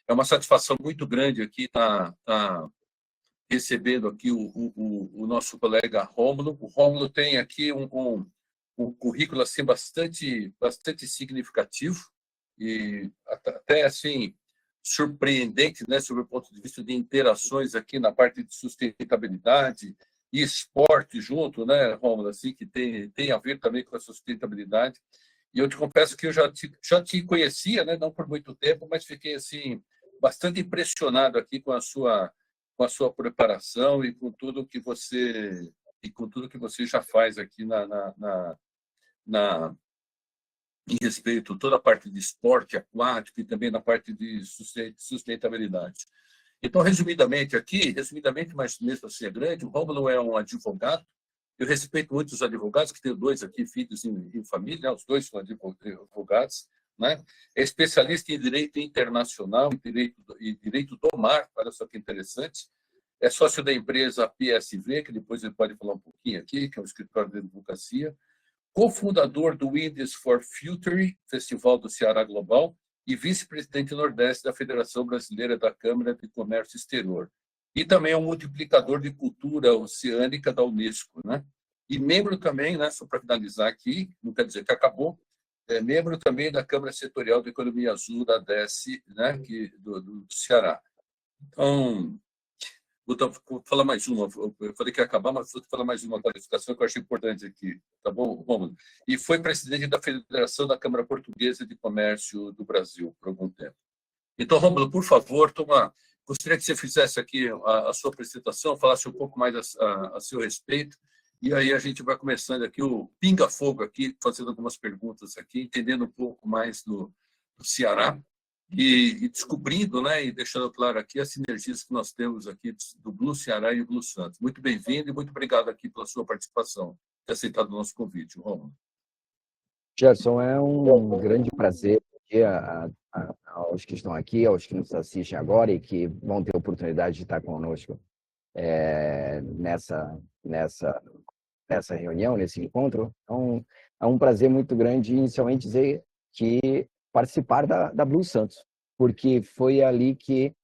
É uma satisfação muito grande aqui estar recebendo aqui o nosso colega Rômulo. O Rômulo tem aqui um currículo assim, bastante significativo e até assim, surpreendente, né, sobre o ponto de vista de interações aqui na parte de sustentabilidade e esporte junto, né, Rômulo, assim, que tem a ver também com a sustentabilidade. E eu te confesso que eu já te conhecia, né, não por muito tempo, mas fiquei assim bastante impressionado aqui com a sua preparação e com tudo que você já faz aqui na em respeito a toda a parte de esporte aquático e também na parte de sustentabilidade. Então, resumidamente, mas mesmo assim é grande, o Rômulo é um advogado. Eu respeito muito os advogados, que tenho dois aqui, filhos em família, né? Os dois são advogados, né? É especialista em direito internacional e direito do mar, olha só que interessante. É sócio da empresa PSV, que depois ele pode falar um pouquinho aqui, que é um escritório de advocacia, cofundador do Indies for Future, Festival do Ceará Global, e vice-presidente Nordeste da Federação Brasileira da Câmara de Comércio Exterior. E também é um multiplicador de cultura oceânica da Unesco, né? E membro também, né, só para finalizar aqui, não quer dizer que acabou, é membro também da Câmara Setorial de Economia Azul da DESE, né, do Ceará. Então, vou falar mais uma. Eu falei que ia acabar, mas vou falar mais uma qualificação que eu acho importante aqui. Tá bom, Romulo? E foi presidente da Federação da Câmara Portuguesa de Comércio do Brasil por algum tempo. Então, Romulo, por favor, gostaria que você fizesse aqui a sua apresentação, falasse um pouco mais a seu respeito, e aí a gente vai começando aqui o pinga-fogo aqui, fazendo algumas perguntas aqui, entendendo um pouco mais do Ceará, e descobrindo, né, e deixando claro aqui as sinergias que nós temos aqui do Blue Ceará e do Blue Santos. Muito bem-vindo e muito obrigado aqui pela sua participação, ter aceitado o nosso convite, Romulo. Gerson, é um grande prazer aos que estão aqui, aos que nos assistem agora e que vão ter a oportunidade de estar conosco nessa reunião, nesse encontro. Então, é um prazer muito grande, inicialmente, dizer que participar da Blue Santos, porque foi ali que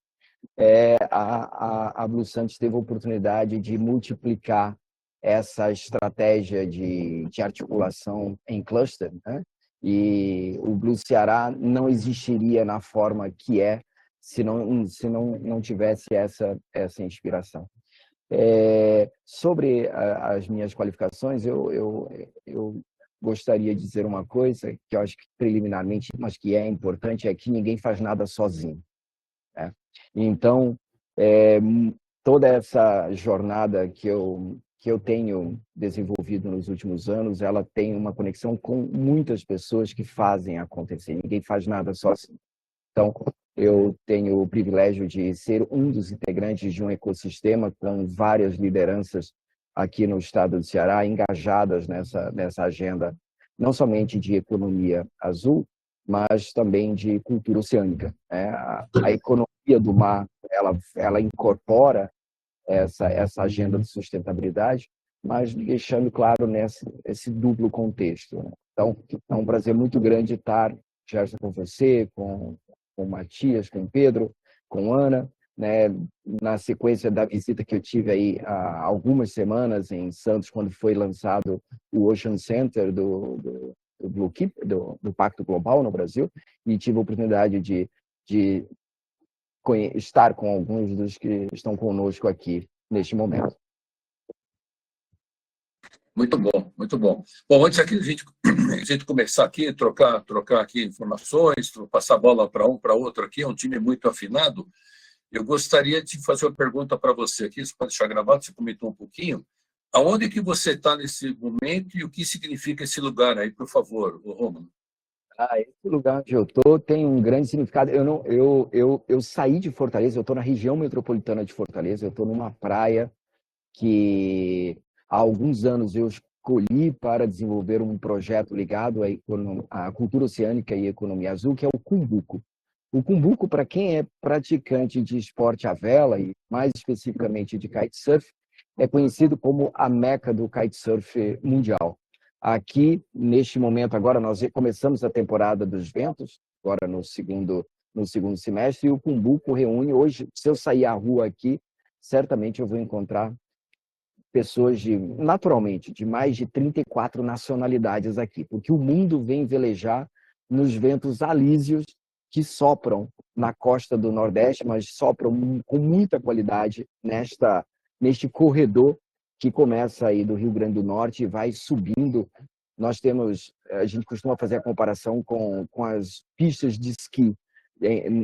a Blue Santos teve a oportunidade de multiplicar essa estratégia de articulação em cluster, né? E o Blue Ceará não existiria na forma que é se não tivesse essa inspiração. Sobre as minhas qualificações, eu gostaria de dizer uma coisa que eu acho que preliminarmente, mas que é importante, é que ninguém faz nada sozinho, né? Então, toda essa jornada que eu tenho desenvolvido nos últimos anos, ela tem uma conexão com muitas pessoas que fazem acontecer. Ninguém faz nada sozinho. Então, eu tenho o privilégio de ser um dos integrantes de um ecossistema com várias lideranças aqui no estado do Ceará, engajadas nessa agenda, não somente de economia azul, mas também de cultura oceânica, né? A economia do mar, ela incorpora essa agenda de sustentabilidade, mas deixando claro esse duplo contexto, né? Então, é um prazer muito grande estar, Gerson, com você, com o Matias, com o Pedro, com a Ana, né, na sequência da visita que eu tive aí há algumas semanas em Santos, quando foi lançado o Ocean Center do Blue Keep, do Pacto Global no Brasil, e tive a oportunidade de estar com alguns dos que estão conosco aqui neste momento. Muito bom, muito bom. Bom, antes aqui a gente começar aqui, trocar aqui informações, passar a bola para para outro aqui, é um time muito afinado. Eu gostaria de fazer uma pergunta para você aqui, você pode deixar gravado, você comentou um pouquinho. Aonde que você está nesse momento e o que significa esse lugar aí, por favor, Romulo? Esse lugar onde eu estou tem um grande significado. Eu saí de Fortaleza, eu estou na região metropolitana de Fortaleza, eu estou numa praia que há alguns anos eu escolhi para desenvolver um projeto ligado à cultura oceânica e economia azul, que é o Cumbuco. O Cumbuco, para quem é praticante de esporte à vela, e mais especificamente de kitesurf, é conhecido como a meca do kitesurf mundial. Aqui, neste momento agora, nós começamos a temporada dos ventos, agora no segundo no segundo semestre, e o Cumbuco reúne hoje, se eu sair à rua aqui, certamente eu vou encontrar pessoas naturalmente, de mais de 34 nacionalidades aqui, porque o mundo vem velejar nos ventos alísios que sopram na costa do Nordeste, mas sopram com muita qualidade neste corredor que começa aí do Rio Grande do Norte e vai subindo. A gente costuma fazer a comparação com as pistas de esqui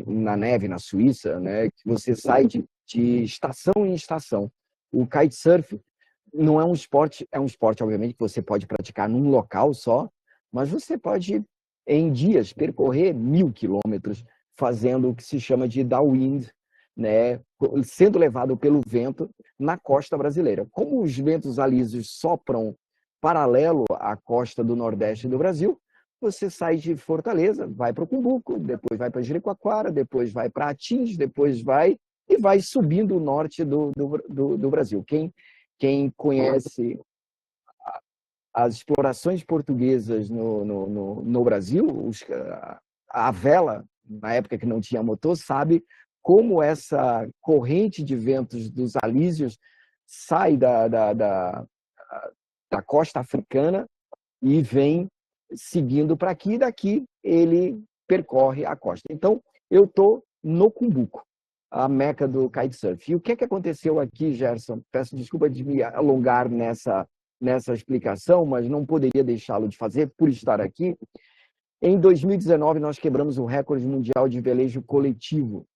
na neve na Suíça, né? Que você sai de estação em estação. O kitesurf não é um esporte, obviamente que você pode praticar num local só, mas você pode em dias percorrer 1.000 quilômetros fazendo o que se chama de downwind, né, sendo levado pelo vento na costa brasileira. Como os ventos alísios sopram paralelo à costa do Nordeste do Brasil, você sai de Fortaleza, vai para o Cumbuco, depois vai para Jericoacoara, depois vai para Atins, depois vai subindo o norte do Brasil. Quem conhece as explorações portuguesas no Brasil, a vela, na época que não tinha motor, sabe como essa corrente de ventos dos alísios sai da costa africana e vem seguindo para aqui, e daqui ele percorre a costa. Então, eu estou no Cumbuco, a meca do kitesurf. E o que aconteceu aqui, Gerson? Peço desculpa de me alongar nessa explicação, mas não poderia deixá-lo de fazer por estar aqui. Em 2019, nós quebramos o recorde mundial de velejo coletivo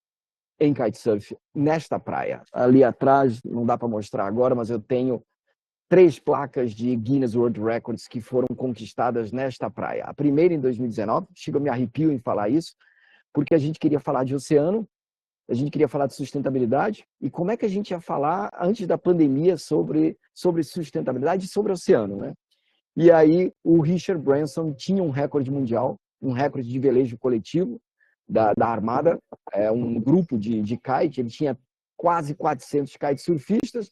em kitesurf nesta praia. Ali atrás, não dá para mostrar agora, mas eu tenho 3 placas de Guinness World Records que foram conquistadas nesta praia. A primeira em 2019, chega, me arrepio em falar isso, porque a gente queria falar de oceano, a gente queria falar de sustentabilidade, e como é que a gente ia falar antes da pandemia sobre sustentabilidade e sobre o oceano, né? E aí o Richard Branson tinha um recorde mundial, um recorde de velejo coletivo da Armada, um grupo de kite, ele tinha quase 400 kitesurfistas,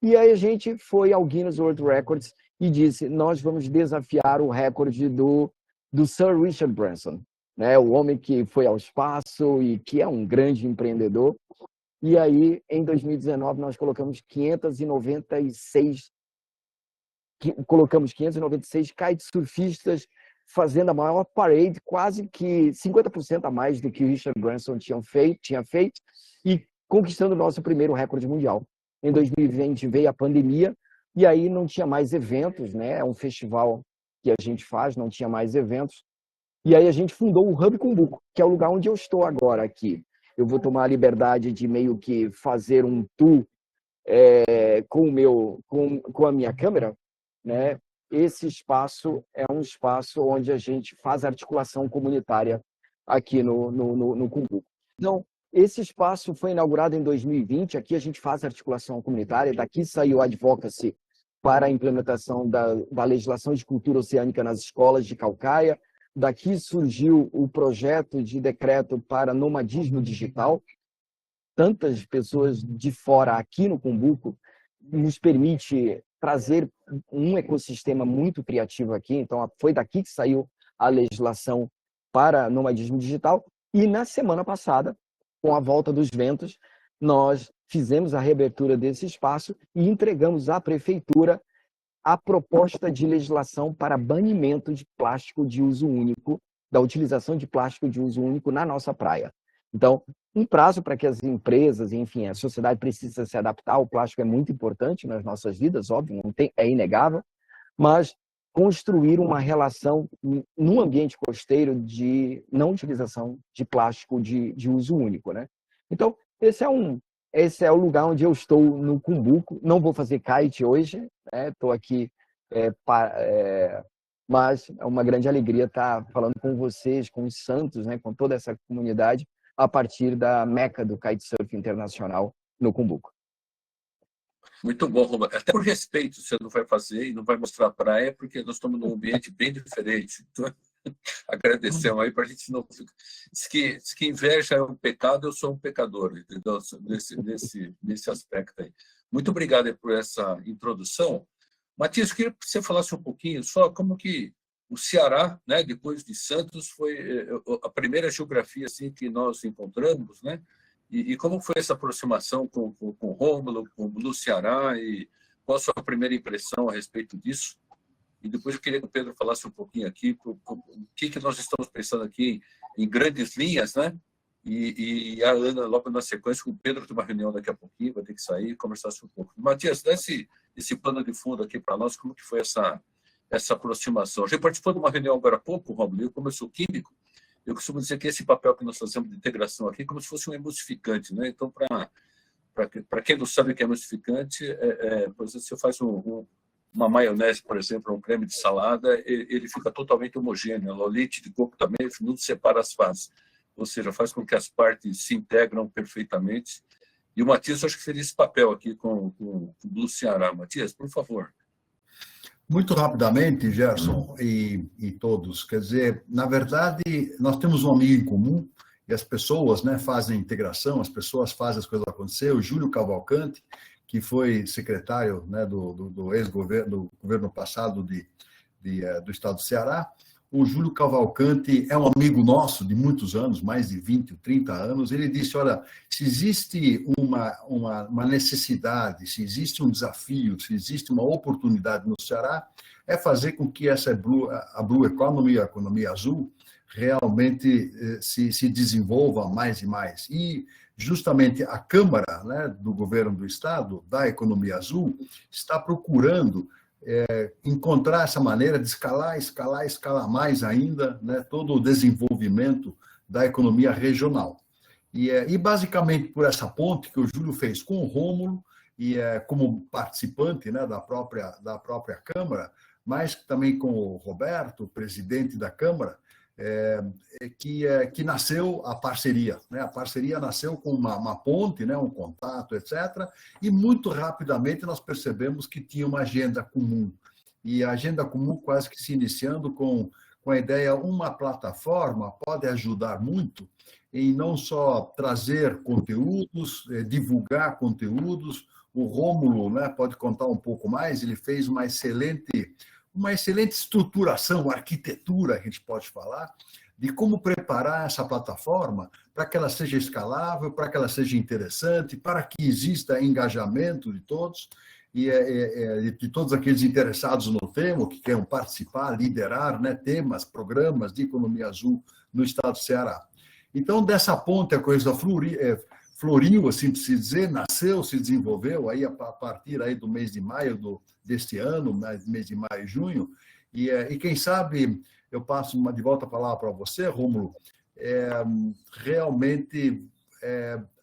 e aí a gente foi ao Guinness World Records e disse, nós vamos desafiar o recorde do Sir Richard Branson, né? O homem que foi ao espaço e que é um grande empreendedor. E aí, em 2019, nós colocamos 596 kitesurfistas fazendo a maior parade, quase que 50% a mais do que o Richard Branson tinha feito, e conquistando o nosso primeiro recorde mundial. Em 2020 veio a pandemia, e aí não tinha mais eventos, né? É um festival que a gente faz, não tinha mais eventos. E aí a gente fundou o Hub Cumbuco, que é o lugar onde eu estou agora aqui. Eu vou tomar a liberdade de meio que fazer um tour com a minha câmera, né? Esse espaço é um espaço onde a gente faz articulação comunitária aqui no Cumbuco. Então, esse espaço foi inaugurado em 2020, aqui a gente faz articulação comunitária, daqui saiu a advocacy para a implementação da legislação de cultura oceânica nas escolas de Caucaia, daqui surgiu o projeto de decreto para nomadismo digital. Tantas pessoas de fora aqui no Cumbuco nos permite trazer um ecossistema muito criativo aqui. Então, foi daqui que saiu a legislação para nomadismo digital. E na semana passada, com a volta dos ventos, nós fizemos a reabertura desse espaço e entregamos à prefeitura a proposta de legislação para banimento de plástico de uso único, da utilização de plástico de uso único na nossa praia. Então, um prazo para que as empresas, enfim, a sociedade precisa se adaptar. O plástico é muito importante nas nossas vidas, óbvio, é inegável, mas construir uma relação num ambiente costeiro de não utilização de plástico de uso único, né? Então, esse é o lugar onde eu estou no Cumbuco. Não vou fazer kite hoje, né? Estou aqui, mas é uma grande alegria estar falando com vocês, com os santos, né? Com toda essa comunidade, a partir da meca do kitesurf internacional no Cumbuco. Muito bom, Roberto. Até por respeito, você não vai fazer e não vai mostrar a praia, porque nós estamos num ambiente bem diferente. Então, agradecemos aí para a gente não ficar. Diz que inveja é um pecado, eu sou um pecador, entendeu? Nesse aspecto aí. Muito obrigado por essa introdução. Matias, eu queria que você falasse um pouquinho só como que o Ceará, né, depois de Santos, foi a primeira geografia assim que nós encontramos, né? E como foi essa aproximação com Rômulo, com o Ceará, e qual a sua primeira impressão a respeito disso? E depois eu queria que o Pedro falasse um pouquinho aqui o que nós estamos pensando aqui em grandes linhas, né? E a Ana, logo na sequência, o Pedro tem uma reunião daqui a pouquinho, vai ter que sair e conversar um pouco. Matias, dá esse pano de fundo aqui para nós, como que foi essa aproximação. A gente participou de uma reunião agora há pouco, Romulo, como eu sou químico, eu costumo dizer que esse papel que nós fazemos de integração aqui é como se fosse um emulsificante, né? Então, para quem não sabe o que é emulsificante, por exemplo, você faz uma maionese, por exemplo, um creme de salada, ele fica totalmente homogêneo. O leite de coco também não separa as fases, ou seja, faz com que as partes se integram perfeitamente. E o Matias, eu acho que fez esse papel aqui com o Blue Ceará. Matias, por favor. Muito rapidamente, Gerson e todos, quer dizer, na verdade, nós temos um amigo em comum e as pessoas, né, fazem a integração, as pessoas fazem as coisas acontecer. O Júlio Cavalcante, que foi secretário, né, do ex-governo, do governo passado do estado do Ceará. O Júlio Cavalcante é um amigo nosso de muitos anos, mais de 20, 30 anos. Ele disse, olha, se existe uma necessidade, se existe um desafio, se existe uma oportunidade no Ceará, é fazer com que a Blue Economy, a economia azul, realmente se desenvolva mais e mais. E justamente a Câmara, né, do governo do Estado, da economia azul, está procurando encontrar essa maneira de escalar mais ainda, né, todo o desenvolvimento da economia regional. E basicamente por essa ponte que o Júlio fez com o Rômulo, como participante, né, da própria Câmara, mas também com o Roberto, presidente da Câmara, que nasceu a parceria. Né? A parceria nasceu com uma ponte, né? Um contato, etc. E muito rapidamente nós percebemos que tinha uma agenda comum. E a agenda comum quase que se iniciando com a ideia, uma plataforma pode ajudar muito em não só trazer conteúdos, divulgar conteúdos. O Rômulo, né, pode contar um pouco mais, ele fez uma excelente estruturação, arquitetura, a gente pode falar, de como preparar essa plataforma para que ela seja escalável, para que ela seja interessante, para que exista engajamento de todos, e de todos aqueles interessados no tema, que queiram participar, liderar, né, temas, programas de economia azul no estado do Ceará. Então, dessa ponte, a coisa floriu, assim de se dizer, nasceu, se desenvolveu aí a partir aí do mês de maio deste ano, mês de maio e junho, e quem sabe eu passo de volta a palavra para você, Rômulo, realmente,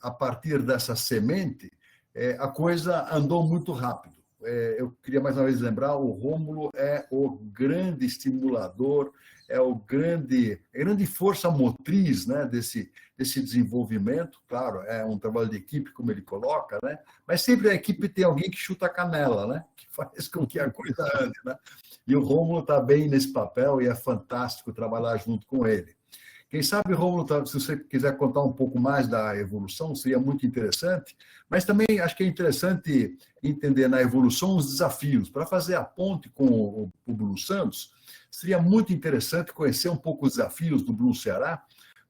a partir dessa semente, a coisa andou muito rápido. Eu queria mais uma vez lembrar, o Rômulo é o grande estimulador, é a grande força motriz, né, desse desenvolvimento. Claro, é um trabalho de equipe, como ele coloca, né? Mas sempre a equipe tem alguém que chuta a canela, né? Que faz com que a coisa ande, né? E o Rômulo está bem nesse papel e é fantástico trabalhar junto com ele. Quem sabe, Rômulo, se você quiser contar um pouco mais da evolução, seria muito interessante, mas também acho que é interessante entender na evolução os desafios. Para fazer a ponte com o Blue Santos, seria muito interessante conhecer um pouco os desafios do Blue Ceará,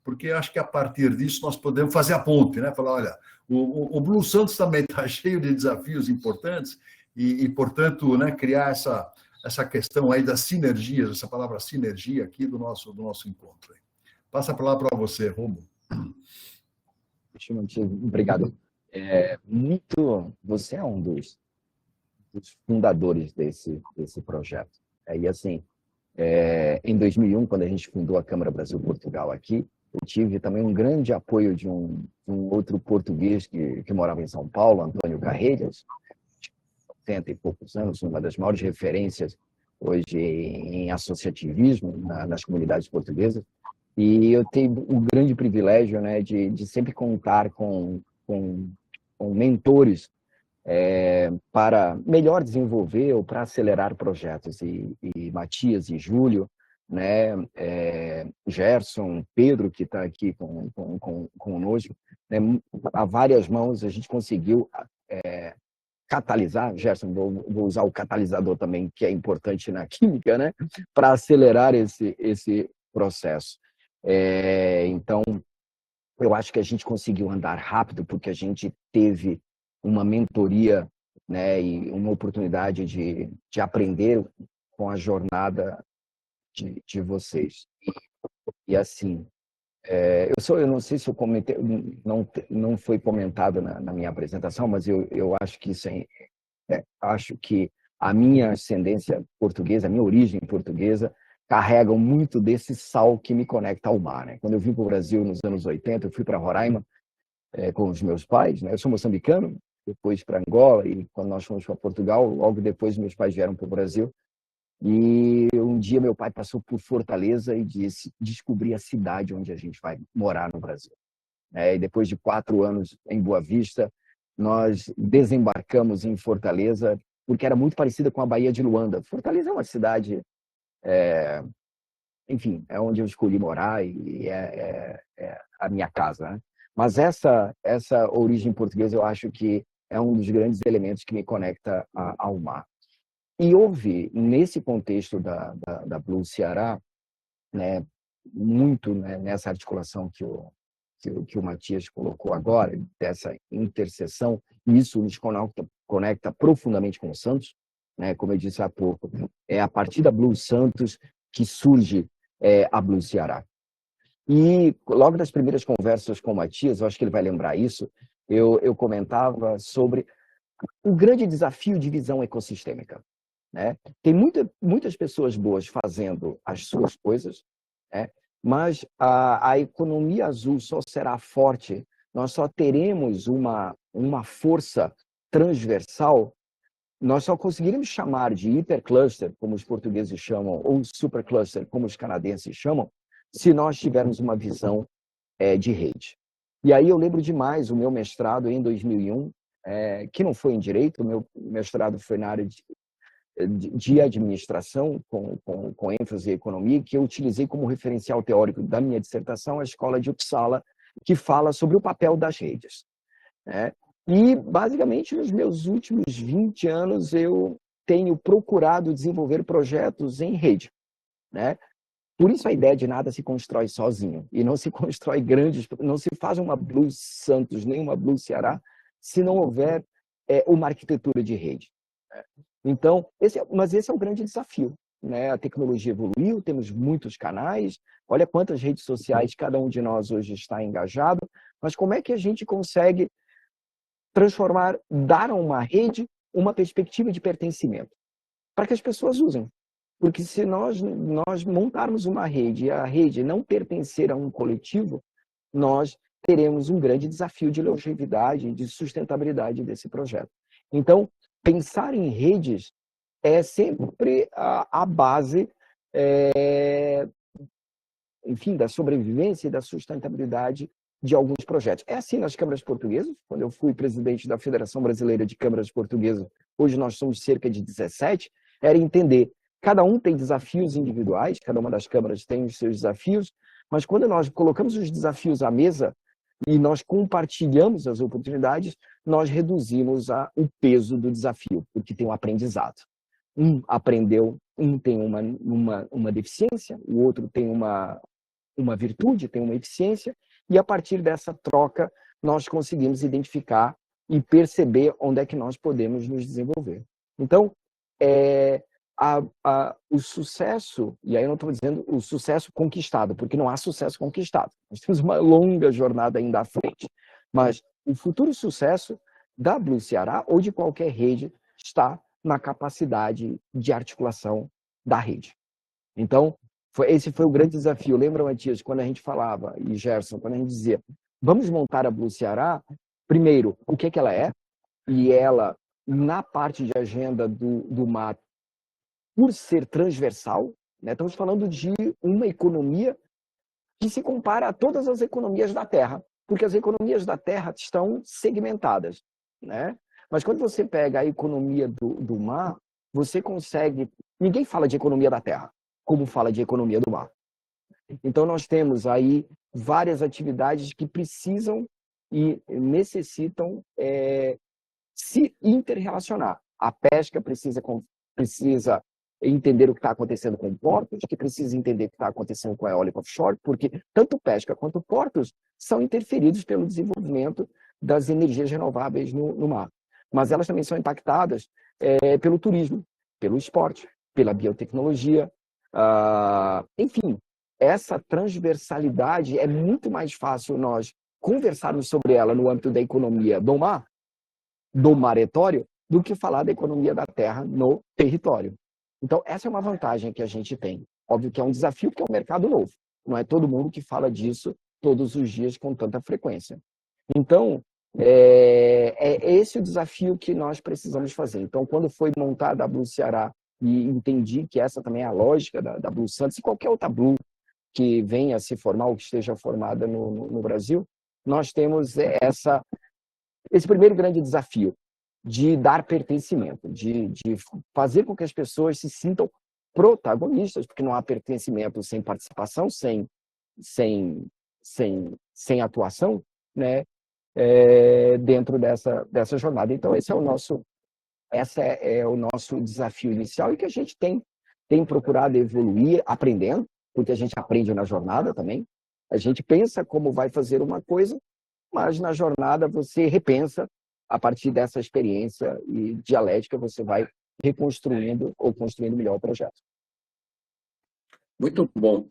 porque acho que a partir disso nós podemos fazer a ponte, né? Falar, olha, o Blue Santos também está cheio de desafios importantes e portanto, né, criar essa questão aí das sinergias, essa palavra sinergia aqui do nosso encontro. Passa a palavra para você, Rômulo. Obrigado. Você é um dos fundadores desse projeto. E assim, em 2001, quando a gente fundou a Câmara Brasil-Portugal aqui, eu tive também um grande apoio de um outro português que morava em São Paulo, Antônio Carreiras, 70 e poucos anos, uma das maiores referências hoje em associativismo nas comunidades portuguesas. E eu tenho o grande privilégio, né, de sempre contar com mentores para melhor desenvolver ou para acelerar projetos. E Matias e Júlio, né, Gerson, Pedro, que está aqui conosco, né, a várias mãos a gente conseguiu catalisar, Gerson, vou usar o catalisador também, que é importante na química, né, para acelerar esse processo. Então, eu acho que a gente conseguiu andar rápido porque a gente teve uma mentoria, né, e uma oportunidade de aprender com a jornada de vocês. E assim, eu não sei se eu comentei, não foi comentado na minha apresentação, mas eu acho que isso acho que a minha ascendência portuguesa, a minha origem portuguesa, carregam muito desse sal que me conecta ao mar, né? Quando eu vim para o Brasil nos anos 80, eu fui para Roraima com os meus pais, né? Eu sou moçambicano, depois para Angola, e quando nós fomos para Portugal, logo depois meus pais vieram para o Brasil. E um dia meu pai passou por Fortaleza e disse: descobri a cidade onde a gente vai morar no Brasil. E depois de 4 anos em Boa Vista, nós desembarcamos em Fortaleza, porque era muito parecida com a Baía de Luanda. Fortaleza é uma cidade, enfim, é onde eu escolhi morar e é a minha casa, né? Mas essa origem portuguesa eu acho que é um dos grandes elementos que me conecta ao mar. E houve, nesse contexto da Blue Ceará, né, muito, né, nessa articulação que o Matias colocou agora, dessa interseção, e isso nos conecta profundamente com o Santos, né, como eu disse há pouco, é a partir da Blue Santos que surge a Blue Ceará. E logo nas primeiras conversas com o Matias, eu acho que ele vai lembrar isso, eu comentava sobre o grande desafio de visão ecossistêmica, né? Tem muitas pessoas boas fazendo as suas coisas, né? Mas a economia azul só será forte, nós só teremos uma força transversal, nós só conseguiremos chamar de hipercluster, como os portugueses chamam, ou supercluster, como os canadenses chamam, se nós tivermos uma visão de rede. E aí eu lembro demais o meu mestrado em 2001, que não foi em Direito, o meu mestrado foi na área de administração, com ênfase em economia, que eu utilizei como referencial teórico da minha dissertação a Escola de Uppsala, que fala sobre o papel das redes, né? E, basicamente, nos meus últimos 20 anos, eu tenho procurado desenvolver projetos em rede, né? Por isso a ideia de nada se constrói sozinho, e não se constrói não se faz uma Blue Santos, nem uma Blue Ceará, se não houver uma arquitetura de rede. Então, esse é o grande desafio, né? A tecnologia evoluiu, temos muitos canais, olha quantas redes sociais cada um de nós hoje está engajado, mas como é que a gente consegue dar a uma rede uma perspectiva de pertencimento, para que as pessoas usem? Porque se nós montarmos uma rede e a rede não pertencer a um coletivo, nós teremos um grande desafio de longevidade e de sustentabilidade desse projeto. Então, pensar em redes é sempre a base, enfim, da sobrevivência e da sustentabilidade de alguns projetos. É assim nas câmaras portuguesas. Quando eu fui presidente da Federação Brasileira de Câmaras Portuguesas, hoje nós somos cerca de 17, era entender, cada um tem desafios individuais, cada uma das câmaras tem os seus desafios, mas quando nós colocamos os desafios à mesa e nós compartilhamos as oportunidades, nós reduzimos o peso do desafio, porque tem um aprendizado. Um aprendeu, um tem uma deficiência, o outro tem uma virtude, tem uma eficiência, e a partir dessa troca nós conseguimos identificar e perceber onde é que nós podemos nos desenvolver. Então, o sucesso, e aí eu não estou dizendo o sucesso conquistado, porque não há sucesso conquistado. Nós temos uma longa jornada ainda à frente. Mas o futuro sucesso da Blue Ceará ou de qualquer rede está na capacidade de articulação da rede. Então, esse foi o grande desafio. Lembra, Matias, quando a gente falava, e Gerson, quando a gente dizia, vamos montar a Blue Ceará, primeiro, o que ela é? E ela, na parte de agenda do mar, por ser transversal, né, estamos falando de uma economia que se compara a todas as economias da Terra, porque as economias da Terra estão segmentadas, né? Mas quando você pega a economia do mar, você consegue... Ninguém fala de economia da Terra, como fala de economia do mar. Então, nós temos aí várias atividades que precisam e necessitam se interrelacionar. A pesca precisa entender o que está acontecendo com portos, que precisa entender o que está acontecendo com a eólica offshore, porque tanto pesca quanto portos são interferidos pelo desenvolvimento das energias renováveis no mar. Mas elas também são impactadas pelo turismo, pelo esporte, pela biotecnologia. Enfim, essa transversalidade é muito mais fácil nós conversarmos sobre ela no âmbito da economia do mar, do maretório, do que falar da economia da terra no território. Então, essa é uma vantagem que a gente tem. Óbvio que é um desafio, porque é um mercado novo. Não é todo mundo que fala disso todos os dias com tanta frequência. Então, é esse o desafio que nós precisamos fazer. Então, quando foi montada a Blue Ceará, e entendi que essa também é a lógica da Blue Santos, e qualquer outra Blue que venha a se formar ou que esteja formada no Brasil, nós temos esse primeiro grande desafio de dar pertencimento, de fazer com que as pessoas se sintam protagonistas, porque não há pertencimento sem participação, sem atuação, né, dentro dessa jornada. Então, esse é o nosso desafio inicial e que a gente tem procurado evoluir, aprendendo, porque a gente aprende na jornada também. A gente pensa como vai fazer uma coisa, mas na jornada você repensa. A partir dessa experiência e dialética, você vai reconstruindo ou construindo melhor o projeto. Muito bom.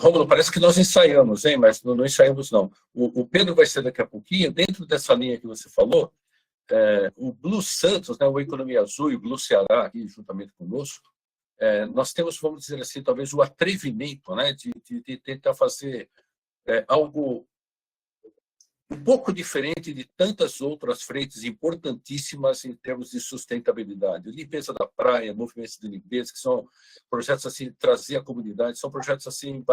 Rômulo, parece que nós ensaiamos, hein? Mas não ensaiamos, não. O Pedro vai ser daqui a pouquinho. Dentro dessa linha que você falou, o Blue Santos, né, o Economia Azul e o Blue Ceará, aqui, juntamente conosco, nós temos, vamos dizer assim, talvez o atrevimento, né, de tentar fazer algo um pouco diferente de tantas outras frentes importantíssimas em termos de sustentabilidade. Limpeza da praia, movimentos de limpeza, que são projetos assim, trazer a comunidade, são projetos assim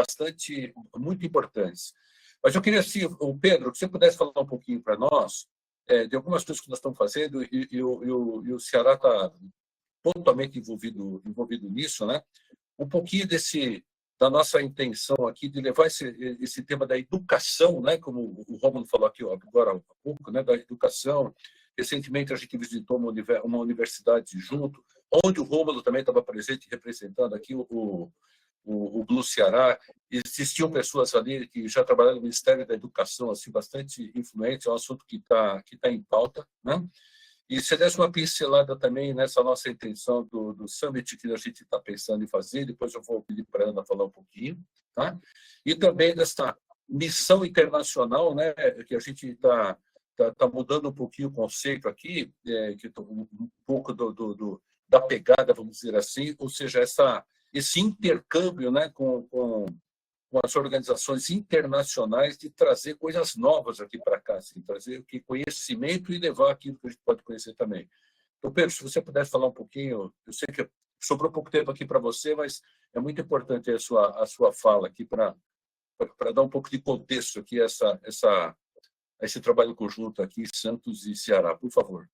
muito importantes. Mas eu queria, assim, o Pedro, que você pudesse falar um pouquinho para nós de algumas coisas que nós estamos fazendo, e o Ceará está totalmente envolvido nisso, né? Um pouquinho da nossa intenção aqui de levar esse tema da educação, né, como o Rômulo falou aqui agora há pouco, né, da educação. Recentemente a gente visitou uma universidade junto, onde o Rômulo também estava presente, representando aqui o Blue Ceará. Existiam pessoas ali que já trabalharam no Ministério da Educação, assim, bastante influentes, é um assunto que tá em pauta, né? E você desse uma pincelada também nessa nossa intenção do Summit que a gente está pensando em fazer, depois eu vou pedir para a Ana falar um pouquinho, tá? E também dessa missão internacional, né, que a gente está mudando um pouquinho o conceito aqui, que um pouco da pegada, vamos dizer assim, ou seja, esse intercâmbio, né, com as organizações internacionais de trazer coisas novas aqui para cá, assim, trazer conhecimento e levar aquilo que a gente pode conhecer também. Então, Pedro, se você pudesse falar um pouquinho, eu sei que sobrou pouco tempo aqui para você, mas é muito importante a sua fala aqui para dar um pouco de contexto aqui a esse trabalho conjunto aqui, Santos e Ceará, por favor.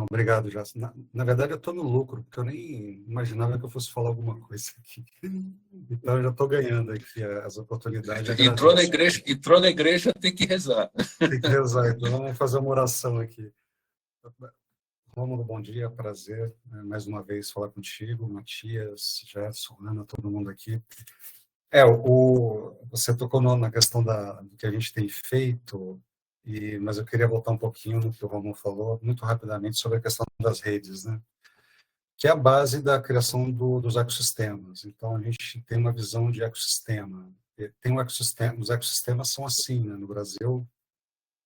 Obrigado, Jason. Na verdade, eu estou no lucro, porque eu nem imaginava que eu fosse falar alguma coisa aqui. Então, eu já estou ganhando aqui as oportunidades. Entrou na igreja, tem que rezar. Tem que rezar. Então, vamos fazer uma oração aqui. Rômulo, bom dia, prazer mais uma vez falar contigo, Matias, Gerson, Ana, todo mundo aqui. Você tocou na questão do que a gente tem feito, mas eu queria voltar um pouquinho no que o Rômulo falou, muito rapidamente, sobre a questão das redes, né? Que é a base da criação dos ecossistemas. Então, a gente tem uma visão de ecossistema. Tem um ecossistema, os ecossistemas são assim, né? No Brasil,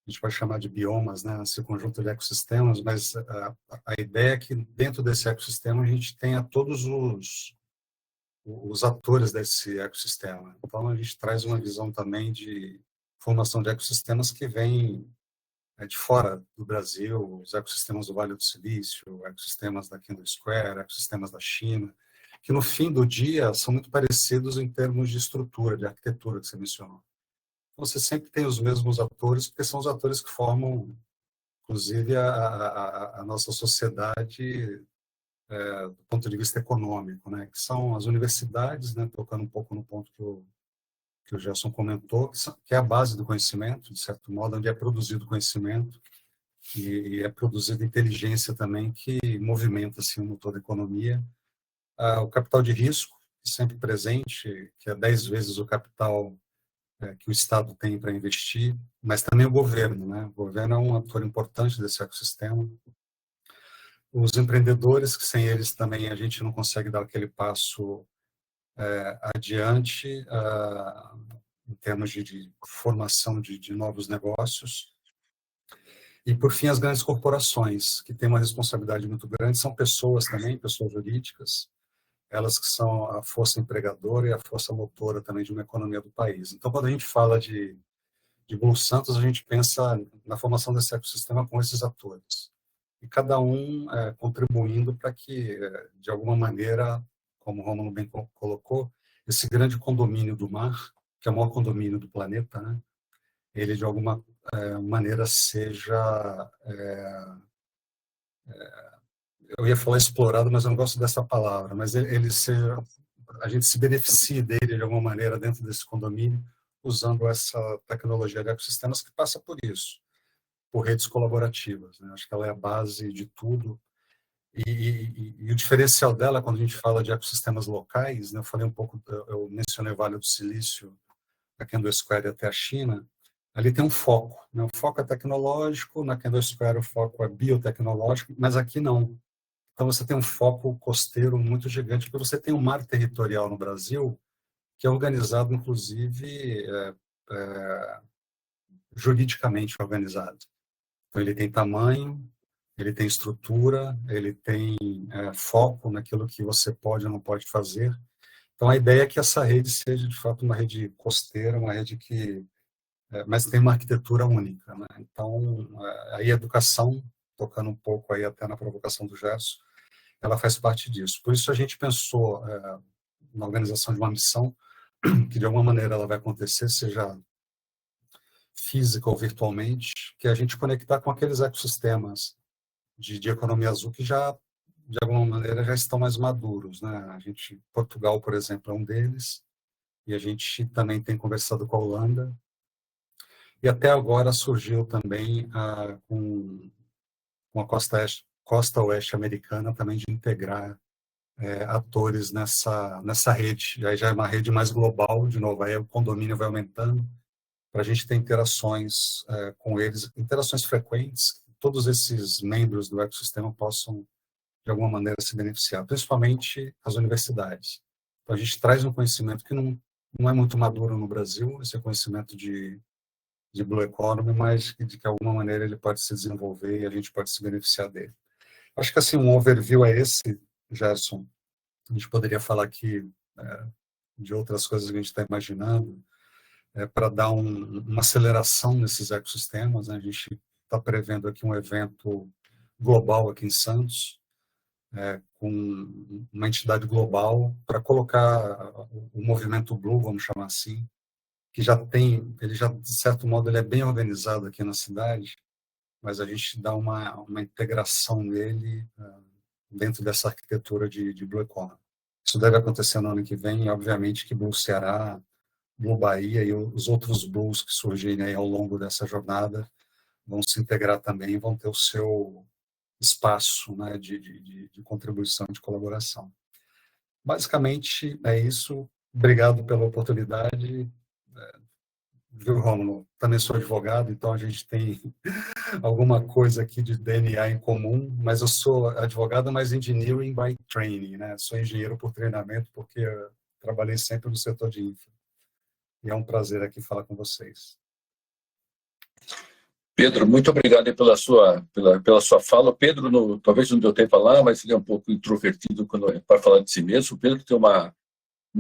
a gente vai chamar de biomas, né? Esse conjunto de ecossistemas, mas a ideia é que dentro desse ecossistema a gente tenha todos os atores desse ecossistema. Então, a gente traz uma visão também de formação de ecossistemas que vem de fora do Brasil, os ecossistemas do Vale do Silício, ecossistemas da Kendall Square, ecossistemas da China, que no fim do dia são muito parecidos em termos de estrutura, de arquitetura que você mencionou. Então, você sempre tem os mesmos atores, porque são os atores que formam, inclusive, a nossa sociedade do ponto de vista econômico, né? Que são as universidades, né? Tocando um pouco no ponto que o Gerson comentou, que é a base do conhecimento, de certo modo, onde é produzido conhecimento e é produzida inteligência também, que movimenta assim, o motor da economia. O capital de risco, sempre presente, que é 10 vezes o capital que o Estado tem para investir, mas também o governo, né? O governo é um ator importante desse ecossistema. Os empreendedores, que sem eles também a gente não consegue dar aquele passo adiante em termos de formação de novos negócios. E, por fim, as grandes corporações, que têm uma responsabilidade muito grande, são pessoas também, pessoas jurídicas, elas que são a força empregadora e a força motora também de uma economia do país. Então, quando a gente fala de Blue Santos, a gente pensa na formação desse ecossistema com esses atores. E cada um contribuindo para que, de alguma maneira, como o Rômulo bem colocou, esse grande condomínio do mar, que é o maior condomínio do planeta, né, ele, de alguma maneira, seja... eu ia falar explorado, mas eu não gosto dessa palavra, mas ele seja... a gente se beneficie dele, de alguma maneira, dentro desse condomínio, usando essa tecnologia de ecossistemas que passa por isso, por redes colaborativas, né? Acho que ela é a base de tudo. E o diferencial dela, quando a gente fala de ecossistemas locais, né, eu falei um pouco, eu mencionei o Vale do Silício, a Kendo Square até a China, ali tem um foco, né? O foco é tecnológico, na Kendo Square o foco é biotecnológico, mas aqui não. Então você tem um foco costeiro muito gigante, porque você tem um mar territorial no Brasil que é organizado, inclusive, juridicamente organizado. Então ele tem tamanho, ele tem estrutura, ele tem foco naquilo que você pode ou não pode fazer. Então, a ideia é que essa rede seja, de fato, uma rede costeira, uma rede que... mas tem uma arquitetura única, né? Então, aí a educação, tocando um pouco aí até na provocação do Gerson, ela faz parte disso. Por isso, a gente pensou na organização de uma missão que, de alguma maneira, ela vai acontecer, seja física ou virtualmente, que é a gente conectar com aqueles ecossistemas de economia azul que já, de alguma maneira, já estão mais maduros, né? Portugal, por exemplo, é um deles, e a gente também tem conversado com a Holanda, e até agora surgiu também com a costa oeste americana também de integrar atores nessa rede. Aí já é uma rede mais global, de novo, aí o condomínio vai aumentando, para a gente ter interações com eles, interações frequentes, todos esses membros do ecossistema possam, de alguma maneira, se beneficiar, principalmente as universidades. Então, a gente traz um conhecimento que não é muito maduro no Brasil, esse conhecimento de Blue Economy, mas que, de alguma maneira, ele pode se desenvolver e a gente pode se beneficiar dele. Acho que, assim, um overview é esse, Gerson. A gente poderia falar aqui de outras coisas que a gente está imaginando, para dar uma aceleração nesses ecossistemas, né? A gente está prevendo aqui um evento global aqui em Santos, com uma entidade global, para colocar o movimento Blue, vamos chamar assim, que ele já, de certo modo, ele é bem organizado aqui na cidade, mas a gente dá uma integração nele dentro dessa arquitetura de Blue Economy. Isso deve acontecer no ano que vem, e, obviamente, que Blue Ceará, Blue Bahia e os outros Blues que surgirem aí ao longo dessa jornada vão se integrar também e vão ter o seu espaço, né, de contribuição, de colaboração. Basicamente, é isso. Obrigado pela oportunidade. Viu, Rômulo? Também sou advogado, então a gente tem alguma coisa aqui de DNA em comum, mas eu sou advogado, mas engineering by training, né? Sou engenheiro por treinamento, porque eu trabalhei sempre no setor de infra. E é um prazer aqui falar com vocês. Pedro, muito obrigado pela sua fala. Pedro, talvez não deu tempo para falar, mas ele é um pouco introvertido para falar de si mesmo. O Pedro tem uma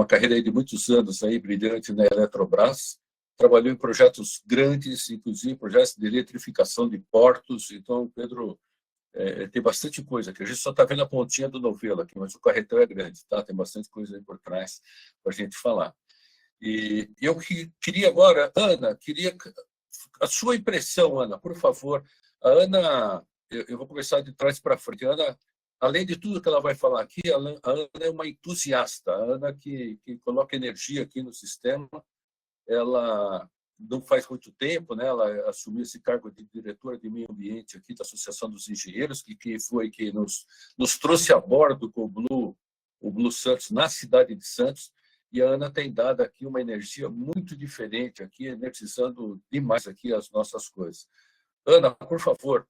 carreira aí de muitos anos aí, brilhante na Eletrobras. Trabalhou em projetos grandes, inclusive projetos de eletrificação de portos. Então, Pedro tem bastante coisa aqui. A gente só está vendo a pontinha do novelo aqui, mas o carretão é grande, tá? Tem bastante coisa aí por trás para a gente falar. E eu queria agora, Ana, a sua impressão, Ana, por favor. A Ana, eu vou começar de trás para frente. A Ana, além de tudo que ela vai falar aqui, a Ana é uma entusiasta, a Ana que coloca energia aqui no sistema, ela não faz muito tempo, né, ela assumiu esse cargo de diretora de meio ambiente aqui da Associação dos Engenheiros, que foi que nos trouxe a bordo com o Blue Santos na cidade de Santos, e a Ana tem dado aqui uma energia muito diferente, aqui energizando demais aqui as nossas coisas. Ana, por favor,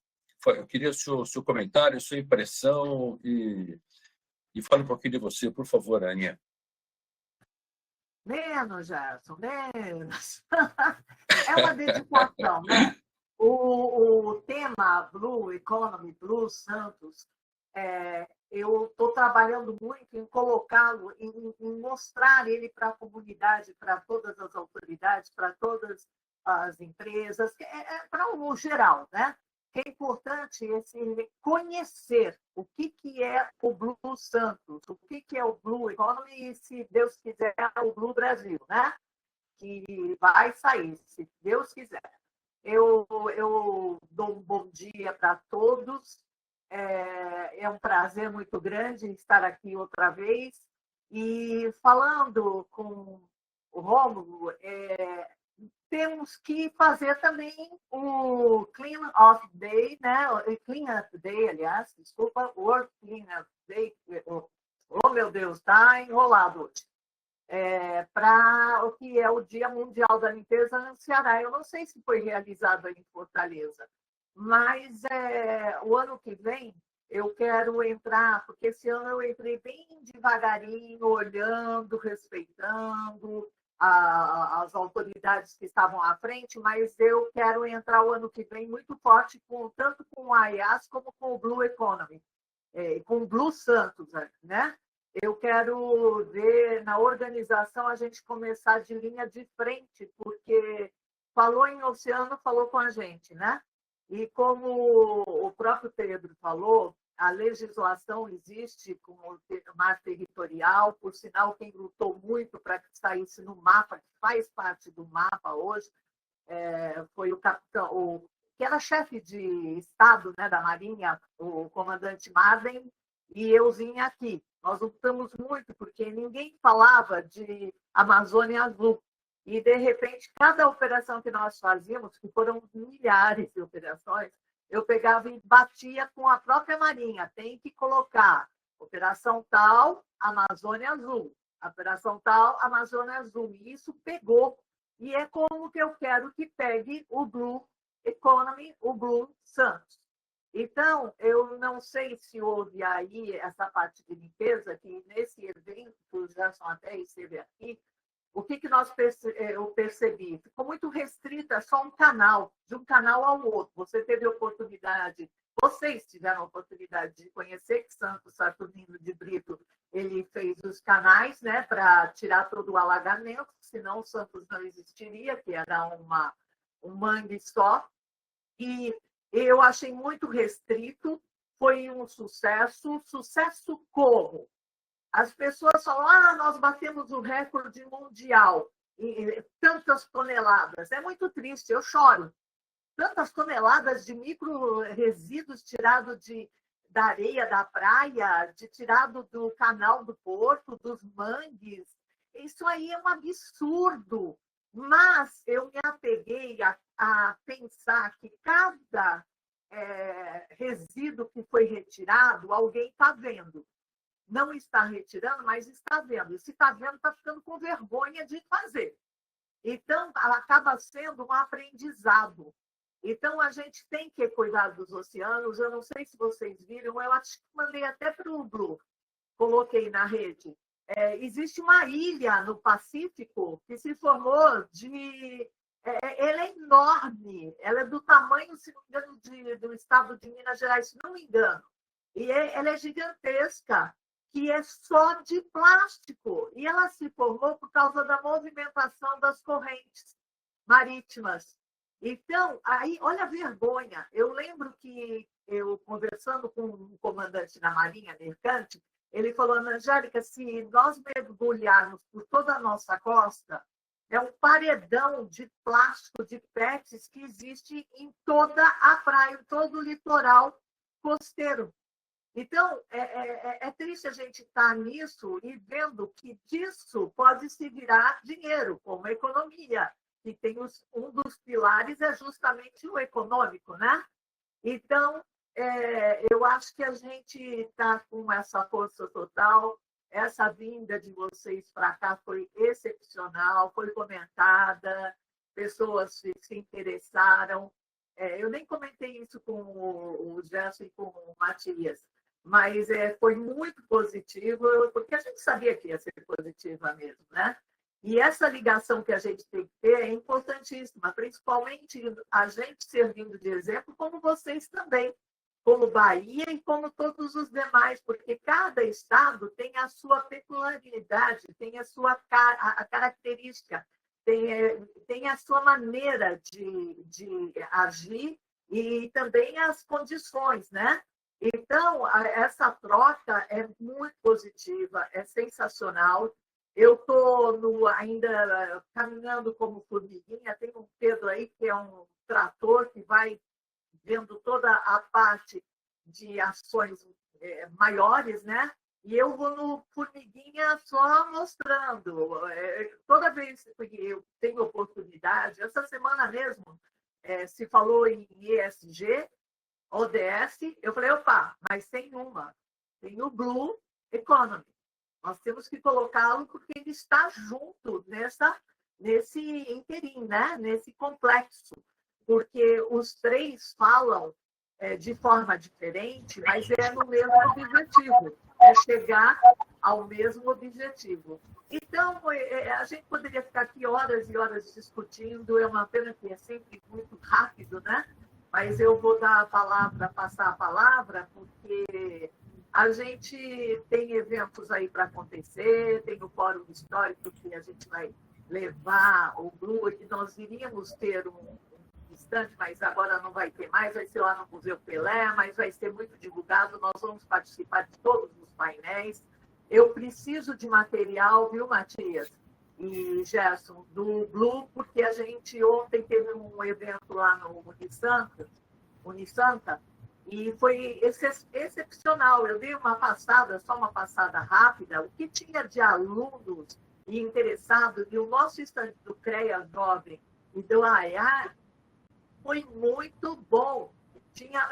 eu queria o seu comentário, sua impressão e fale um pouquinho de você, por favor, Aninha. Menos, Gerson, menos. É uma dedicação, né? O tema Blue Economy, Blue Santos, eu estou trabalhando muito em colocá-lo, em mostrar ele para a comunidade, para todas as autoridades, para todas as empresas, para o geral, né? Que é importante conhecer o que é o Blue Santos, o que é o Blue Economy e, se Deus quiser, o Blue Brasil, né? Que vai sair, se Deus quiser. Eu dou um bom dia para todos. É um prazer muito grande estar aqui outra vez. E falando com o Rômulo, temos que fazer também o Clean Up Day, né? Clean Up Day, aliás, desculpa, World Clean Up Day. Oh, meu Deus, está enrolado hoje. Para o que é o Dia Mundial da Limpeza no Ceará. Eu não sei se foi realizado aí em Fortaleza, mas o ano que vem eu quero entrar, porque esse ano eu entrei bem devagarinho, olhando, respeitando as autoridades que estavam à frente, mas eu quero entrar o ano que vem muito forte, tanto com o AIAS como com o Blue Economy, com o Blue Santos, né? Eu quero ver na organização a gente começar de linha de frente, porque falou em oceano, falou com a gente, né? E como o próprio Pedro falou, a legislação existe como mar territorial, por sinal, quem lutou muito para que saísse no mapa, que faz parte do mapa hoje, foi o capitão, que era chefe de Estado, né, da Marinha, o comandante Marden, e euzinha aqui. Nós lutamos muito, porque ninguém falava de Amazônia Azul. E, de repente, cada operação que nós fazíamos, que foram milhares de operações, eu pegava e batia com a própria Marinha. Tem que colocar operação tal, Amazônia Azul. Operação tal, Amazônia Azul. E isso pegou. E é como que eu quero que pegue o Blue Economy, o Blue Santos. Então, eu não sei se houve aí essa parte de limpeza, que nesse evento, o Gerson até esteve aqui, o que eu percebi? Ficou muito restrita, só um canal, de um canal ao outro. Vocês tiveram a oportunidade de conhecer que Santos Saturnino de Brito, ele fez os canais, né, para tirar todo o alagamento, senão o Santos não existiria, que era um mangue só. E eu achei muito restrito, foi um sucesso. Sucesso como? As pessoas falam, nós batemos o recorde mundial, tantas toneladas. É muito triste, eu choro. Tantas toneladas de micro-resíduos tirados da areia da praia, tirado do canal do porto, dos mangues. Isso aí é um absurdo. Mas eu me apeguei a pensar que cada resíduo que foi retirado, alguém está vendo. Não está retirando, mas está vendo. E se está vendo, está ficando com vergonha de fazer. Então, ela acaba sendo um aprendizado. Então, a gente tem que cuidar dos oceanos. Eu não sei se vocês viram, eu acho que mandei até para o Blue, coloquei na rede. Existe uma ilha no Pacífico que se formou ela é enorme, ela é do tamanho, se não me engano, do estado de Minas Gerais, se não me engano. E ela é gigantesca, que é só de plástico. E ela se formou por causa da movimentação das correntes marítimas. Então, aí, olha a vergonha. Eu lembro que eu, conversando com um comandante da Marinha Mercante, ele falou, Angélica, se nós mergulharmos por toda a nossa costa, é um paredão de plástico, de PETs que existe em toda a praia, em todo o litoral costeiro. Então, é triste a gente estar nisso e vendo que disso pode se virar dinheiro, como a economia, que tem um dos pilares é justamente o econômico, né? Então, eu acho que a gente está com essa força total, essa vinda de vocês para cá foi excepcional, foi comentada, pessoas se interessaram. Eu nem comentei isso com o Gerson e com o Matias, mas foi muito positivo, porque a gente sabia que ia ser positiva mesmo, né? E essa ligação que a gente tem que ter é importantíssima, principalmente a gente servindo de exemplo, como vocês também, como Bahia e como todos os demais, porque cada estado tem a sua peculiaridade, tem a sua a característica, tem a sua maneira de agir e também as condições, né? Então, essa troca é muito positiva, é sensacional. Eu estou ainda caminhando como formiguinha, tem um Pedro aí que é um trator que vai vendo toda a parte de ações maiores, né? E eu vou no formiguinha só mostrando. Toda vez que eu tenho oportunidade, essa semana mesmo se falou em ESG, ODS, eu falei, opa, mas tem o Blue Economy. Nós temos que colocá-lo porque ele está junto nesse interim, né? Nesse complexo, porque os três falam de forma diferente, mas é no mesmo objetivo, é chegar ao mesmo objetivo. Então, a gente poderia ficar aqui horas e horas discutindo, é uma pena que é sempre muito rápido, né? Mas eu vou dar a palavra, passar a palavra, porque a gente tem eventos aí para acontecer, tem o Fórum Histórico que a gente vai levar o Blue, que nós iríamos ter um instante, mas agora não vai ter mais, vai ser lá no Museu Pelé, mas vai ser muito divulgado, nós vamos participar de todos os painéis. Eu preciso de material, viu, Matias e Gerson, do Blue, porque a gente ontem teve um evento lá no Unisanta, e foi excepcional. Eu dei só uma passada rápida, o que tinha de alunos e interessados, e o nosso estande do CREA Jovem e do AEA foi muito bom. Tinha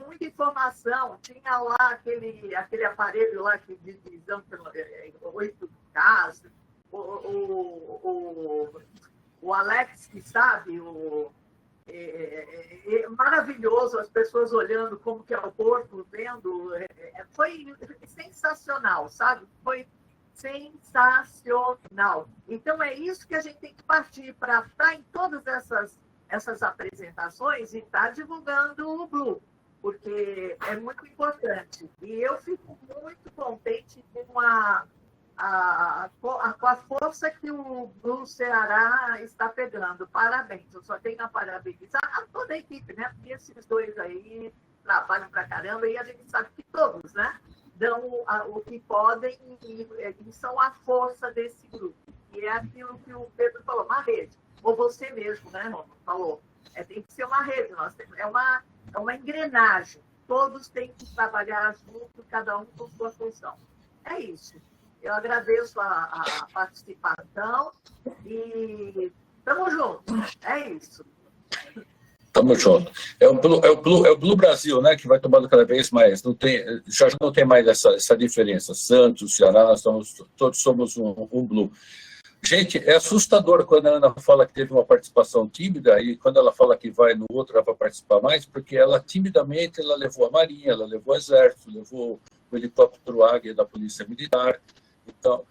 muita informação, tinha lá aquele aparelho lá que de visão pelo 8K, o Alex, que sabe, maravilhoso, as pessoas olhando como que é o corpo, vendo, foi sensacional, sabe? Foi sensacional. Então, é isso que a gente tem que partir para estar em todas essas apresentações e estar divulgando o Blue, porque é muito importante. E eu fico muito contente com a força que o Blue Ceará está pegando. Parabéns, eu só tenho a parabenizar a toda a equipe, né? Porque esses dois aí trabalham pra caramba e a gente sabe que todos, né? Dão o que podem e são a força desse grupo. E é aquilo que o Pedro falou, uma rede. Ou você mesmo, né, Romulo, falou. Tem que ser uma rede, é uma engrenagem. Todos têm que trabalhar junto, cada um com sua função. É isso. Eu agradeço a participação e estamos juntos. É isso. Estamos juntos. É o Blue Brasil, né, que vai tomando cada vez mais. Já não tem mais essa diferença. Santos, Ceará, todos somos um Blue. Gente, é assustador quando a Ana fala que teve uma participação tímida e quando ela fala que vai no outro, ela vai participar mais, porque ela timidamente ela levou a Marinha, ela levou o Exército, levou o helicóptero Águia da Polícia Militar. Então,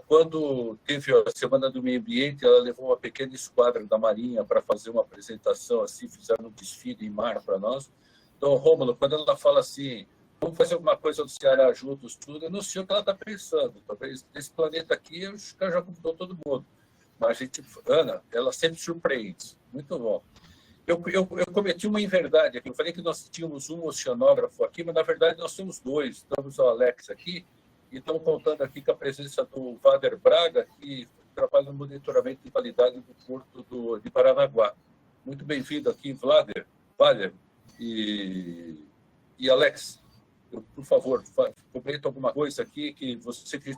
quando teve a Semana do Meio Ambiente, ela levou uma pequena esquadra da Marinha para fazer uma apresentação, assim, fizeram um desfile em mar para nós. Então, Rômulo, quando ela fala assim, vamos fazer alguma coisa do Ceará juntos, tudo, eu não sei o que ela está pensando. Talvez nesse planeta aqui, eu acho que ela já convidou todo mundo. Mas Ana, ela sempre surpreende. Muito bom. Eu cometi uma inverdade aqui. Eu falei que nós tínhamos um oceanógrafo aqui, mas na verdade nós temos dois. Estamos o Alex aqui e estamos contando aqui com a presença do Vader Braga, que trabalha no monitoramento de qualidade do Porto de Paranaguá. Muito bem-vindo aqui, Vader e Alex. por favor, comenta alguma coisa aqui que você que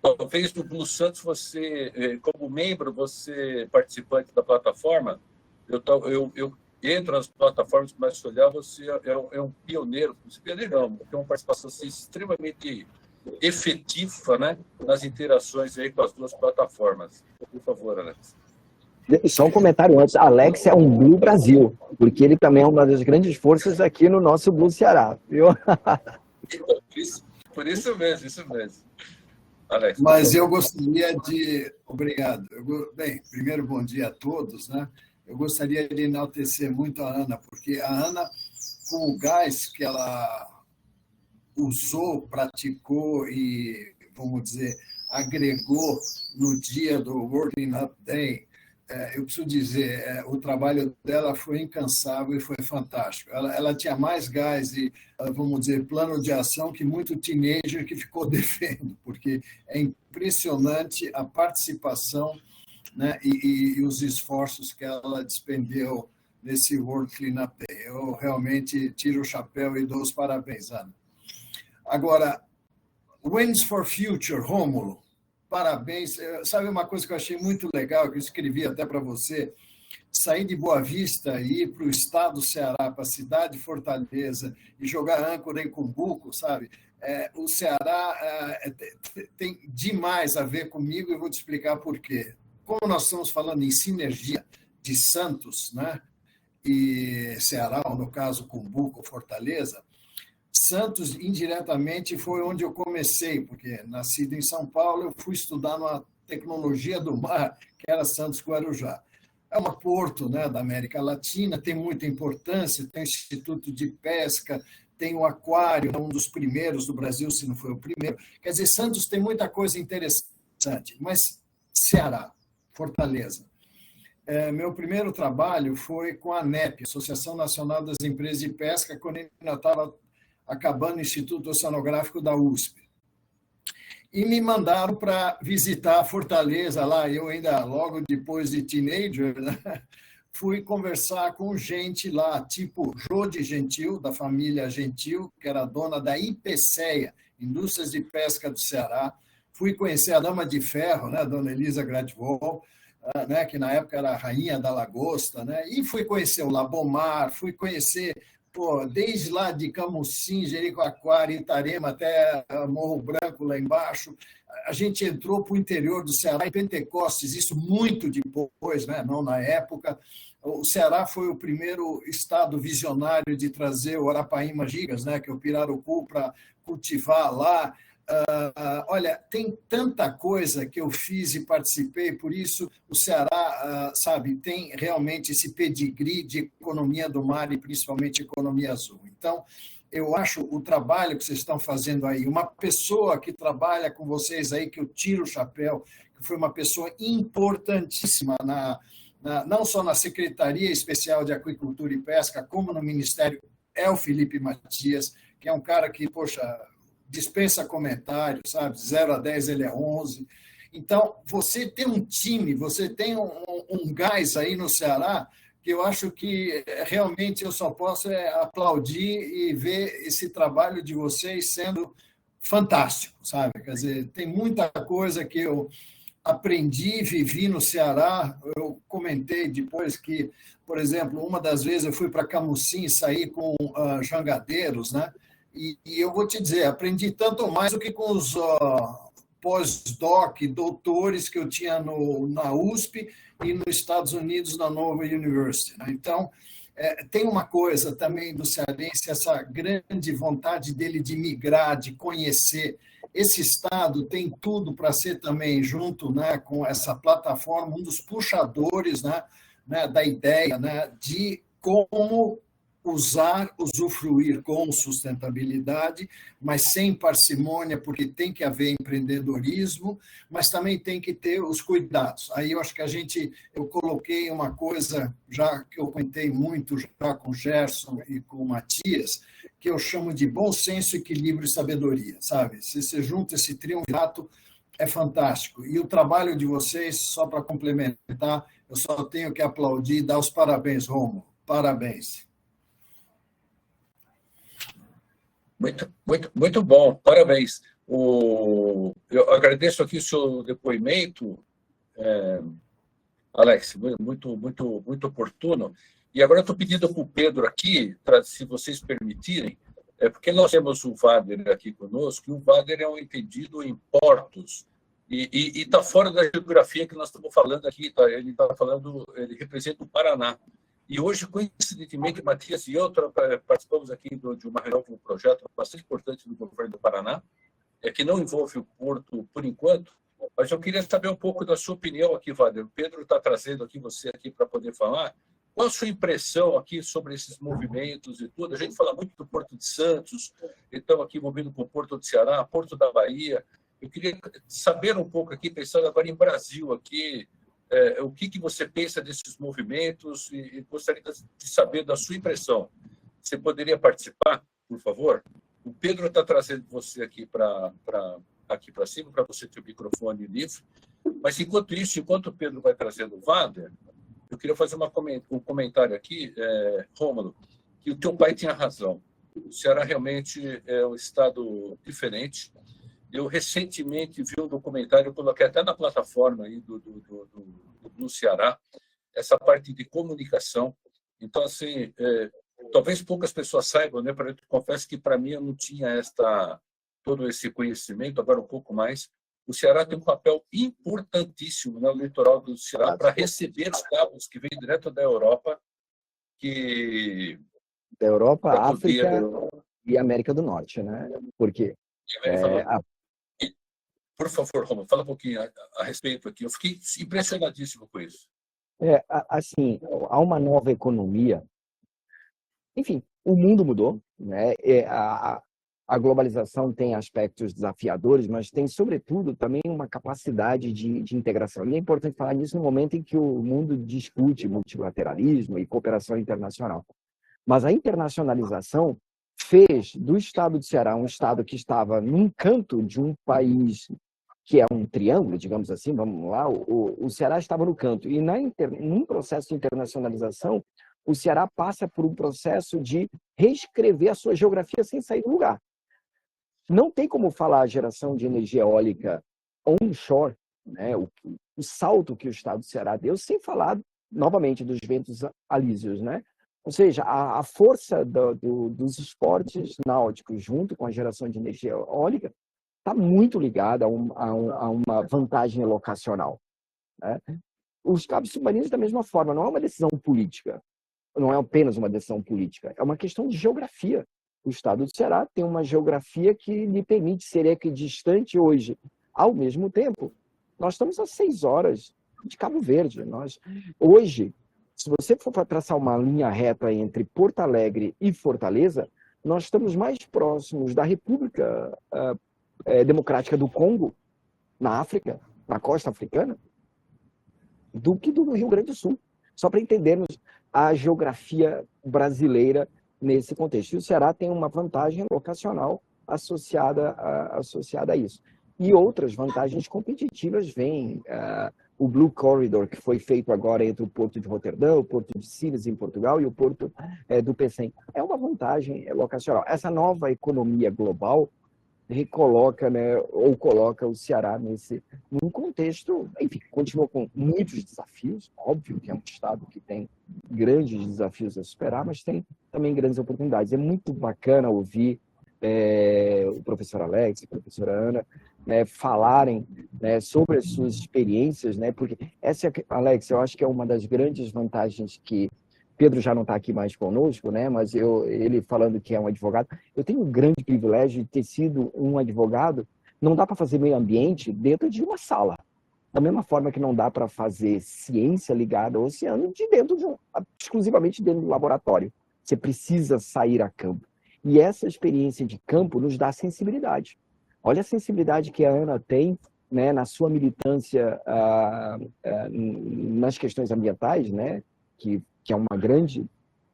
talvez no Blue Santos você, como membro, você participante da plataforma, eu entro nas plataformas, começo a olhar, você é um pioneiro, não, tem uma participação assim, extremamente efetiva, né, nas interações aí com as duas plataformas. Por favor, Alex. Só um comentário antes. Alex é um Blue Brasil, porque ele também é uma das grandes forças aqui no nosso Blue Ceará, viu? Por isso mesmo, isso mesmo. Alex, mas eu gostaria de... Obrigado. Bem, primeiro, bom dia a todos, né? Eu gostaria de enaltecer muito a Ana, porque a Ana, com o gás que ela usou, praticou e, vamos dizer, agregou no dia do World Cleanup Day, eu preciso dizer, o trabalho dela foi incansável e foi fantástico. Ela tinha mais gás e, vamos dizer, plano de ação que muito teenager que ficou devendo, porque é impressionante a participação, né, e os esforços que ela despendeu nesse World Cleanup Day. Eu realmente tiro o chapéu e dou os parabéns, Ana. Agora, Wins for Future, Rômulo, parabéns. Sabe uma coisa que eu achei muito legal, que eu escrevi até para você, sair de Boa Vista e ir para o estado do Ceará, para a cidade de Fortaleza, e jogar âncora em Cumbuco, sabe? O Ceará tem demais a ver comigo e vou te explicar por quê. Como nós estamos falando em sinergia de Santos, né, e Ceará, ou no caso Cumbuco, Fortaleza, Santos, indiretamente, foi onde eu comecei, porque, nascido em São Paulo, eu fui estudar numa tecnologia do mar, que era Santos Guarujá. É um porto, né, da América Latina, tem muita importância, tem o Instituto de Pesca, tem o Aquário, um dos primeiros do Brasil, se não foi o primeiro. Quer dizer, Santos tem muita coisa interessante, mas Ceará, Fortaleza. Meu primeiro trabalho foi com a ANEP, Associação Nacional das Empresas de Pesca, quando eu ainda estava acabando o Instituto Oceanográfico da USP. E me mandaram para visitar Fortaleza lá, eu ainda logo depois de teenager, né, fui conversar com gente lá, tipo Jode Gentil, da família Gentil, que era dona da IPCEA, Indústrias de Pesca do Ceará. Fui conhecer a Dama de Ferro, né, a dona Elisa Gradivol, né, que na época era a rainha da lagosta, né, e fui conhecer o Labomar, fui conhecer, desde lá de Camusim, Jericoacoara, Itarema, até Morro Branco, lá embaixo. A gente entrou para o interior do Ceará, em Pentecostes, isso muito depois, né, não na época. O Ceará foi o primeiro estado visionário de trazer o Arapaíma gigas, né, que é o pirarucu, para cultivar lá. Olha, tem tanta coisa que eu fiz e participei, por isso o Ceará, sabe, tem realmente esse pedigree de economia do mar e principalmente economia azul. Então, eu acho o trabalho que vocês estão fazendo aí, uma pessoa que trabalha com vocês aí, que eu tiro o chapéu, que foi uma pessoa importantíssima não só na Secretaria Especial de Aquicultura e Pesca, como no Ministério, é o Felipe Matias, que é um cara que, poxa, dispensa comentários, sabe? 0 a 10 ele é 11. Então, você tem um time, você tem um gás aí no Ceará, que eu acho que realmente eu só posso aplaudir e ver esse trabalho de vocês sendo fantástico, sabe? Quer dizer, tem muita coisa que eu aprendi, vivi no Ceará. Eu comentei depois que, por exemplo, uma das vezes eu fui para Camusim e saí com jangadeiros, né? E eu vou te dizer, aprendi tanto mais do que com os pós-doc, doutores que eu tinha na USP e nos Estados Unidos, na Nova University, né? Então, tem uma coisa também do cearense, essa grande vontade dele de migrar, de conhecer. Esse estado tem tudo para ser também, junto, né, com essa plataforma, um dos puxadores, né, da ideia, né, de como usufruir com sustentabilidade, mas sem parcimônia, porque tem que haver empreendedorismo, mas também tem que ter os cuidados. Aí eu acho que eu coloquei uma coisa, já que eu comentei muito já com o Gerson e com o Matias, que eu chamo de bom senso, equilíbrio e sabedoria, sabe? Se você junta esse triunvirato, é fantástico. E o trabalho de vocês, só para complementar, eu só tenho que aplaudir e dar os parabéns, Rômulo. Parabéns. Muito bom, parabéns. Eu agradeço aqui o seu depoimento, Alex, muito oportuno. E agora eu estou pedindo para o Pedro aqui, se vocês permitirem, porque nós temos o Wader aqui conosco, e o Wader é um entendido em portos, e está fora da geografia que nós estamos falando aqui, tá? Ele está falando, ele representa o Paraná. E hoje, coincidentemente, Matias e eu participamos aqui de uma reunião com um projeto bastante importante do governo do Paraná, que não envolve o Porto por enquanto, mas eu queria saber um pouco da sua opinião aqui, Wader. O Pedro está trazendo aqui você aqui para poder falar. Qual a sua impressão aqui sobre esses movimentos e tudo? A gente fala muito do Porto de Santos, então aqui envolvido com o Porto do Ceará, Porto da Bahia. Eu queria saber um pouco aqui, pensando agora em Brasil, aqui, o que você pensa desses movimentos e gostaria de saber da sua impressão. Você poderia participar, por favor? O Pedro está trazendo você aqui para cima, para você ter o microfone livre. Mas, enquanto isso, enquanto o Pedro vai trazendo o Wader, eu queria fazer um comentário aqui, Rômulo, que o teu pai tinha razão. O Ceará realmente é um estado diferente. Eu recentemente vi um documentário, eu coloquei até na plataforma aí do Ceará, essa parte de comunicação. Então, assim, talvez poucas pessoas saibam, né? Eu confesso que para mim eu não tinha todo esse conhecimento, agora um pouco mais. O Ceará tem um papel importantíssimo no litoral do Ceará para receber os cabos que vêm direto da Europa, da Europa, África e América do Norte, né? Porque por favor, Romulo, fala um pouquinho a respeito aqui. Eu fiquei impressionadíssimo com isso. Assim, há uma nova economia. Enfim, o mundo mudou, né? A globalização tem aspectos desafiadores, mas tem, sobretudo, também uma capacidade de integração. E é importante falar nisso no momento em que o mundo discute multilateralismo e cooperação internacional. Mas a internacionalização fez do estado do Ceará um estado que estava num canto de um país que é um triângulo, digamos assim, vamos lá, o Ceará estava no canto. E num processo de internacionalização, o Ceará passa por um processo de reescrever a sua geografia sem sair do lugar. Não tem como falar a geração de energia eólica onshore, né, o salto que o estado do Ceará deu, sem falar, novamente, dos ventos alísios, né? Ou seja, a força dos esportes náuticos junto com a geração de energia eólica está muito ligada a uma vantagem locacional, né? Os cabos submarinos, da mesma forma, não é uma decisão política, não é apenas uma decisão política, é uma questão de geografia. O estado do Ceará tem uma geografia que lhe permite ser equidistante hoje. Ao mesmo tempo, nós estamos a 6 horas de Cabo Verde. Hoje, se você for para traçar uma linha reta entre Porto Alegre e Fortaleza, nós estamos mais próximos da República Democrática do Congo, na África, na costa africana, do que do Rio Grande do Sul. Só para entendermos a geografia brasileira nesse contexto. E o Ceará tem uma vantagem locacional associada a isso. E outras vantagens competitivas vêm. O Blue Corridor, que foi feito agora entre o Porto de Roterdão, o Porto de Sines, em Portugal, e o Porto do Pecém. É uma vantagem locacional. Essa nova economia global recoloca, né, ou coloca o Ceará num contexto, enfim, continua com muitos desafios, óbvio que é um estado que tem grandes desafios a superar, mas tem também grandes oportunidades. É muito bacana ouvir o professor Alex e a professora Ana, né, falarem, né, sobre as suas experiências, né, porque Alex, eu acho que é uma das grandes vantagens que Pedro já não está aqui mais conosco, né? Mas ele falando que é um advogado, eu tenho um grande privilégio de ter sido um advogado. Não dá para fazer meio ambiente dentro de uma sala. Da mesma forma que não dá para fazer ciência ligada ao oceano exclusivamente dentro do laboratório. Você precisa sair a campo. E essa experiência de campo nos dá sensibilidade. Olha a sensibilidade que a Ana tem, né, na sua militância nas questões ambientais, né, que é uma grande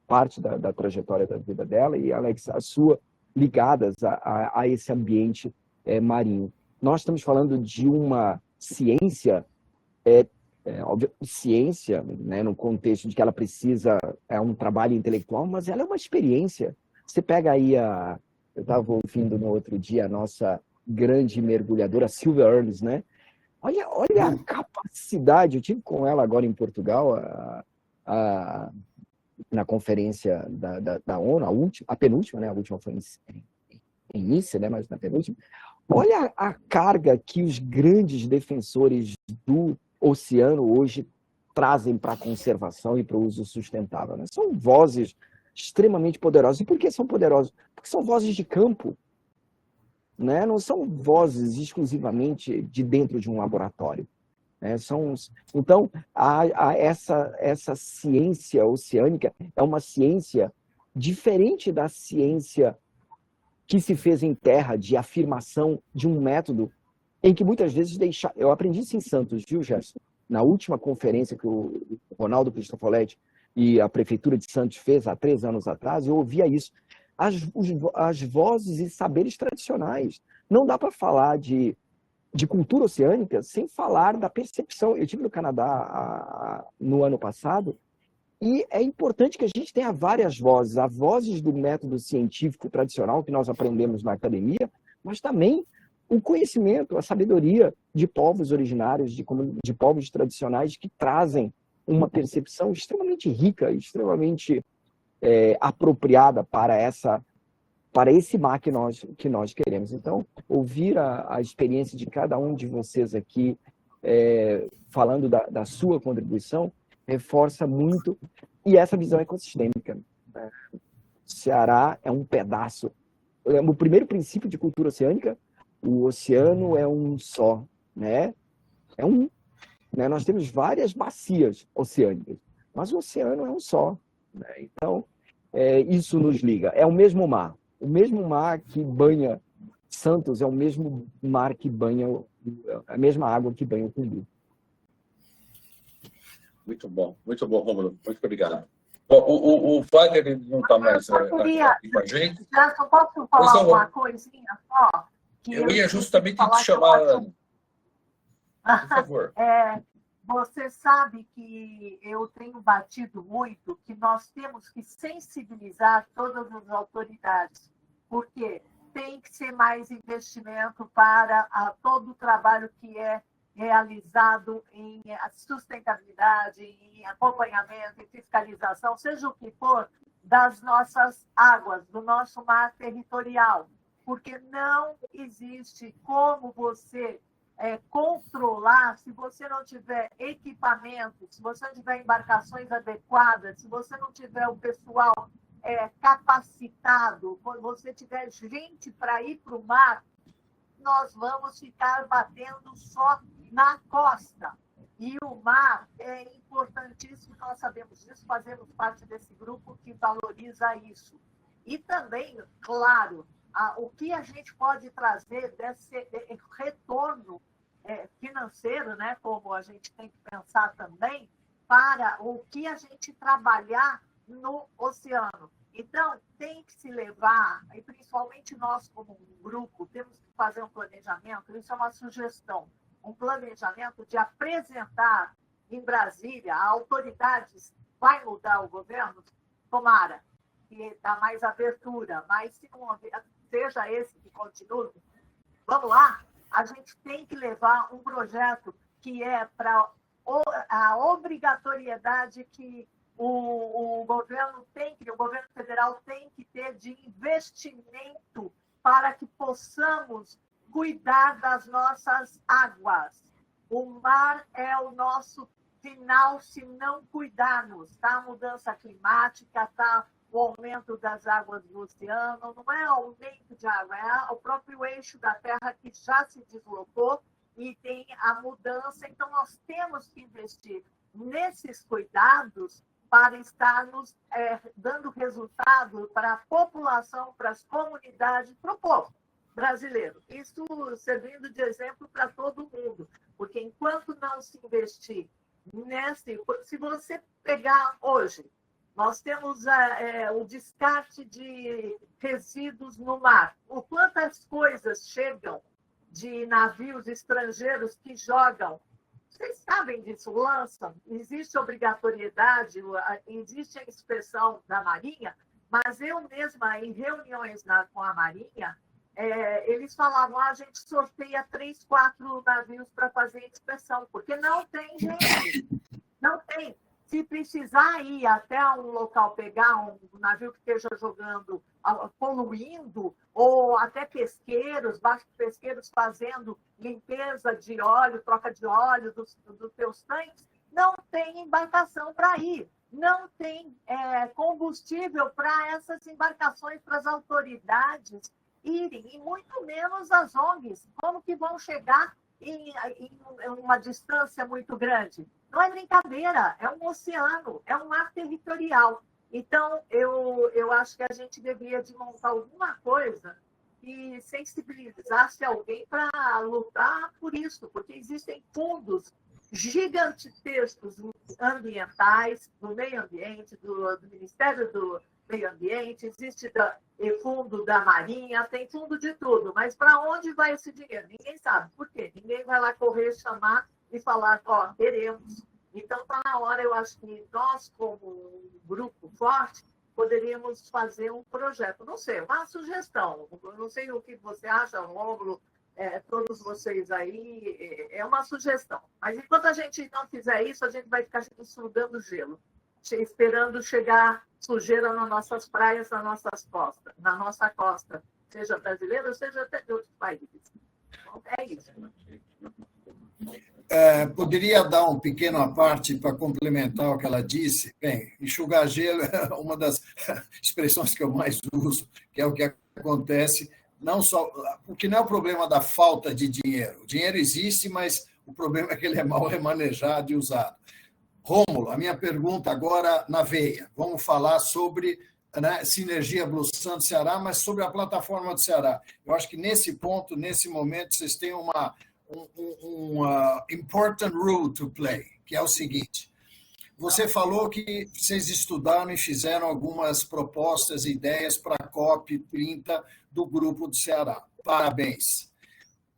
parte da trajetória da vida dela, e, Alex, a sua, ligadas a esse ambiente marinho. Nós estamos falando de uma ciência, ciência, né, no contexto de que ela precisa, um trabalho intelectual, mas ela é uma experiência. Você pega aí Eu estava ouvindo no outro dia a nossa grande mergulhadora, Silvia Earles, né? Olha a capacidade, eu tive com ela agora em Portugal, na conferência da ONU, a penúltima, né? A última foi em Nice, né? Mas na penúltima. Olha a carga que os grandes defensores do oceano hoje trazem para a conservação e para o uso sustentável, né? São vozes extremamente poderosas. E por que são poderosos? Porque são vozes de campo, né? Não são vozes exclusivamente de dentro de um laboratório. Né? Então, essa ciência oceânica é uma ciência diferente da ciência que se fez em terra, de afirmação de um método em que muitas vezes eu aprendi isso em Santos, viu, Gerson? Na última conferência que o Ronaldo Cristofoletti e a Prefeitura de Santos fez há 3 anos atrás, eu ouvia isso. As vozes e saberes tradicionais. Não dá para falar de cultura oceânica sem falar da percepção. Eu estive no Canadá no ano passado e é importante que a gente tenha várias vozes. As vozes do método científico tradicional que nós aprendemos na academia, mas também o conhecimento, a sabedoria de povos originários, de povos tradicionais que trazem uma percepção extremamente rica, extremamente apropriada para esse mar que nós queremos. Então, ouvir a experiência de cada um de vocês aqui, falando da sua contribuição, reforça muito, e essa visão ecossistêmica. Né? O Ceará é um pedaço. O primeiro princípio de cultura oceânica, o oceano é um só. Né? Né? Nós temos várias bacias oceânicas, mas o oceano é um só. Né? Então, isso nos liga. É o mesmo mar. O mesmo mar que banha Santos é o mesmo mar que banha, a mesma água que banha o Cumbu. Muito bom, Rômulo. Muito obrigado. O Wagner não está mais aqui com a gente. Já só posso falar uma coisinha só? Eu ia justamente te chamar, Ana. Por favor. Você sabe que eu tenho batido muito que nós temos que sensibilizar todas as autoridades, porque tem que ser mais investimento para todo o trabalho que é realizado em sustentabilidade, em acompanhamento, em fiscalização, seja o que for, das nossas águas, do nosso mar territorial, porque não existe como você controlar se você não tiver equipamento, se você não tiver embarcações adequadas, se você não tiver o pessoal capacitado, quando você tiver gente para ir para o mar, nós vamos ficar batendo só na costa. E o mar é importantíssimo, nós sabemos disso, fazemos parte desse grupo que valoriza isso. E também, claro, o que a gente pode trazer desse retorno financeiro, né, como a gente tem que pensar também, para o que a gente trabalhar no oceano. Então, tem que se levar, e principalmente nós como um grupo, temos que fazer um planejamento, isso é uma sugestão, um planejamento de apresentar em Brasília, a autoridades, vai mudar o governo? Tomara, que dá mais abertura, mas se não seja esse que continue, vamos lá, a gente tem que levar um projeto que é para a obrigatoriedade que o governo federal tem que ter de investimento para que possamos cuidar das nossas águas. O mar é o nosso final se não cuidarmos, tá? A mudança climática, tá? O aumento das águas do oceano, não é aumento de água, é o próprio eixo da Terra que já se deslocou e tem a mudança. Então, nós temos que investir nesses cuidados para estarmos dando resultado para a população, para as comunidades, para o povo brasileiro. Isso servindo de exemplo para todo mundo, porque enquanto não se investir se você pegar hoje, nós temos o descarte de resíduos no mar. Quantas coisas chegam de navios estrangeiros que jogam? Vocês sabem disso, lançam. Existe obrigatoriedade, existe a inspeção da Marinha, mas eu mesma, em reuniões com a Marinha, eles falavam, a gente sorteia 3, 4 navios para fazer inspeção, porque não tem gente, não tem. Se precisar ir até um local, pegar um navio que esteja jogando, poluindo, ou até pesqueiros, pesqueiros fazendo limpeza de óleo, troca de óleo dos seus tanques, não tem embarcação para ir, não tem combustível para essas embarcações, para as autoridades irem, e muito menos as ONGs, como que vão chegar em uma distância muito grande? Não é brincadeira, é um oceano, é um mar territorial. Então, eu acho que a gente deveria de montar alguma coisa que sensibilizasse alguém para lutar por isso, porque existem fundos gigantescos ambientais, do meio ambiente, do Ministério do Meio Ambiente, existe fundo da Marinha, tem fundo de tudo, mas para onde vai esse dinheiro? Ninguém sabe. Por quê? Ninguém vai lá correr, chamar e falar, queremos. Então, está na hora, eu acho que nós, como um grupo forte, poderíamos fazer um projeto. Não sei, uma sugestão. Não sei o que você acha, Rômulo, todos vocês aí, é uma sugestão. Mas enquanto a gente não fizer isso, a gente vai ficar sugando gelo, esperando chegar sujeira nas nossas praias, na nossa costa, seja brasileira, ou seja até de outros países. Então, é isso. Poderia dar um pequeno à parte para complementar o que ela disse? Bem, enxugar gelo é uma das expressões que eu mais uso, que é o que acontece, não só, porque não é o problema da falta de dinheiro. O dinheiro existe, mas o problema é que ele é mal remanejado e usado. Rômulo, a minha pergunta agora na veia. Vamos falar sobre Sinergia Blue Santos Ceará, mas sobre a plataforma do Ceará. Eu acho que nesse ponto, nesse momento, vocês têm um important role to play, que é o seguinte. Você falou que vocês estudaram e fizeram algumas propostas e ideias para a COP30 do Grupo do Ceará. Parabéns.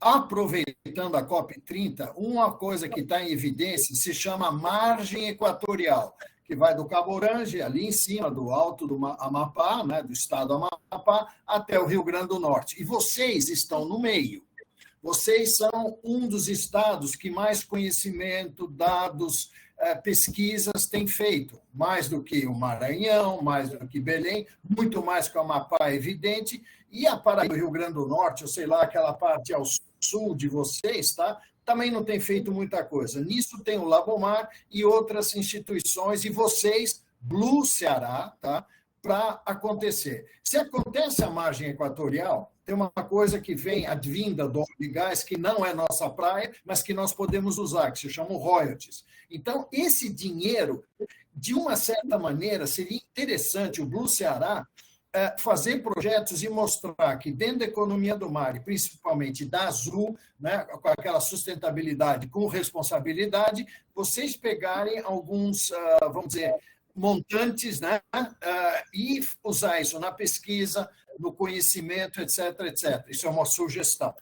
Aproveitando a COP30, uma coisa que está em evidência se chama margem equatorial, que vai do Cabo Orange, ali em cima, do alto do Amapá, do estado do Amapá, até o Rio Grande do Norte. E vocês estão no meio. Vocês são um dos estados que mais conhecimento, dados, pesquisas têm feito, mais do que o Maranhão, mais do que Belém, muito mais que o Amapá, é evidente, e a Paraíba, o Rio Grande do Norte, ou sei lá, aquela parte ao sul de vocês, tá? Também não tem feito muita coisa. Nisso tem o Labomar e outras instituições, e vocês, Blue Ceará, tá? Para acontecer. Se acontece a margem equatorial, tem uma coisa que vem advinda do óleo e gás, que não é nossa praia, mas que nós podemos usar, que se chama royalties. Então, esse dinheiro, de uma certa maneira, seria interessante o Blue Ceará fazer projetos e mostrar que dentro da economia do mar, e principalmente da Azul, com aquela sustentabilidade, com responsabilidade, vocês pegarem alguns, vamos dizer, montantes, e usar isso na pesquisa, no conhecimento, etc., etc. Isso é uma sugestão.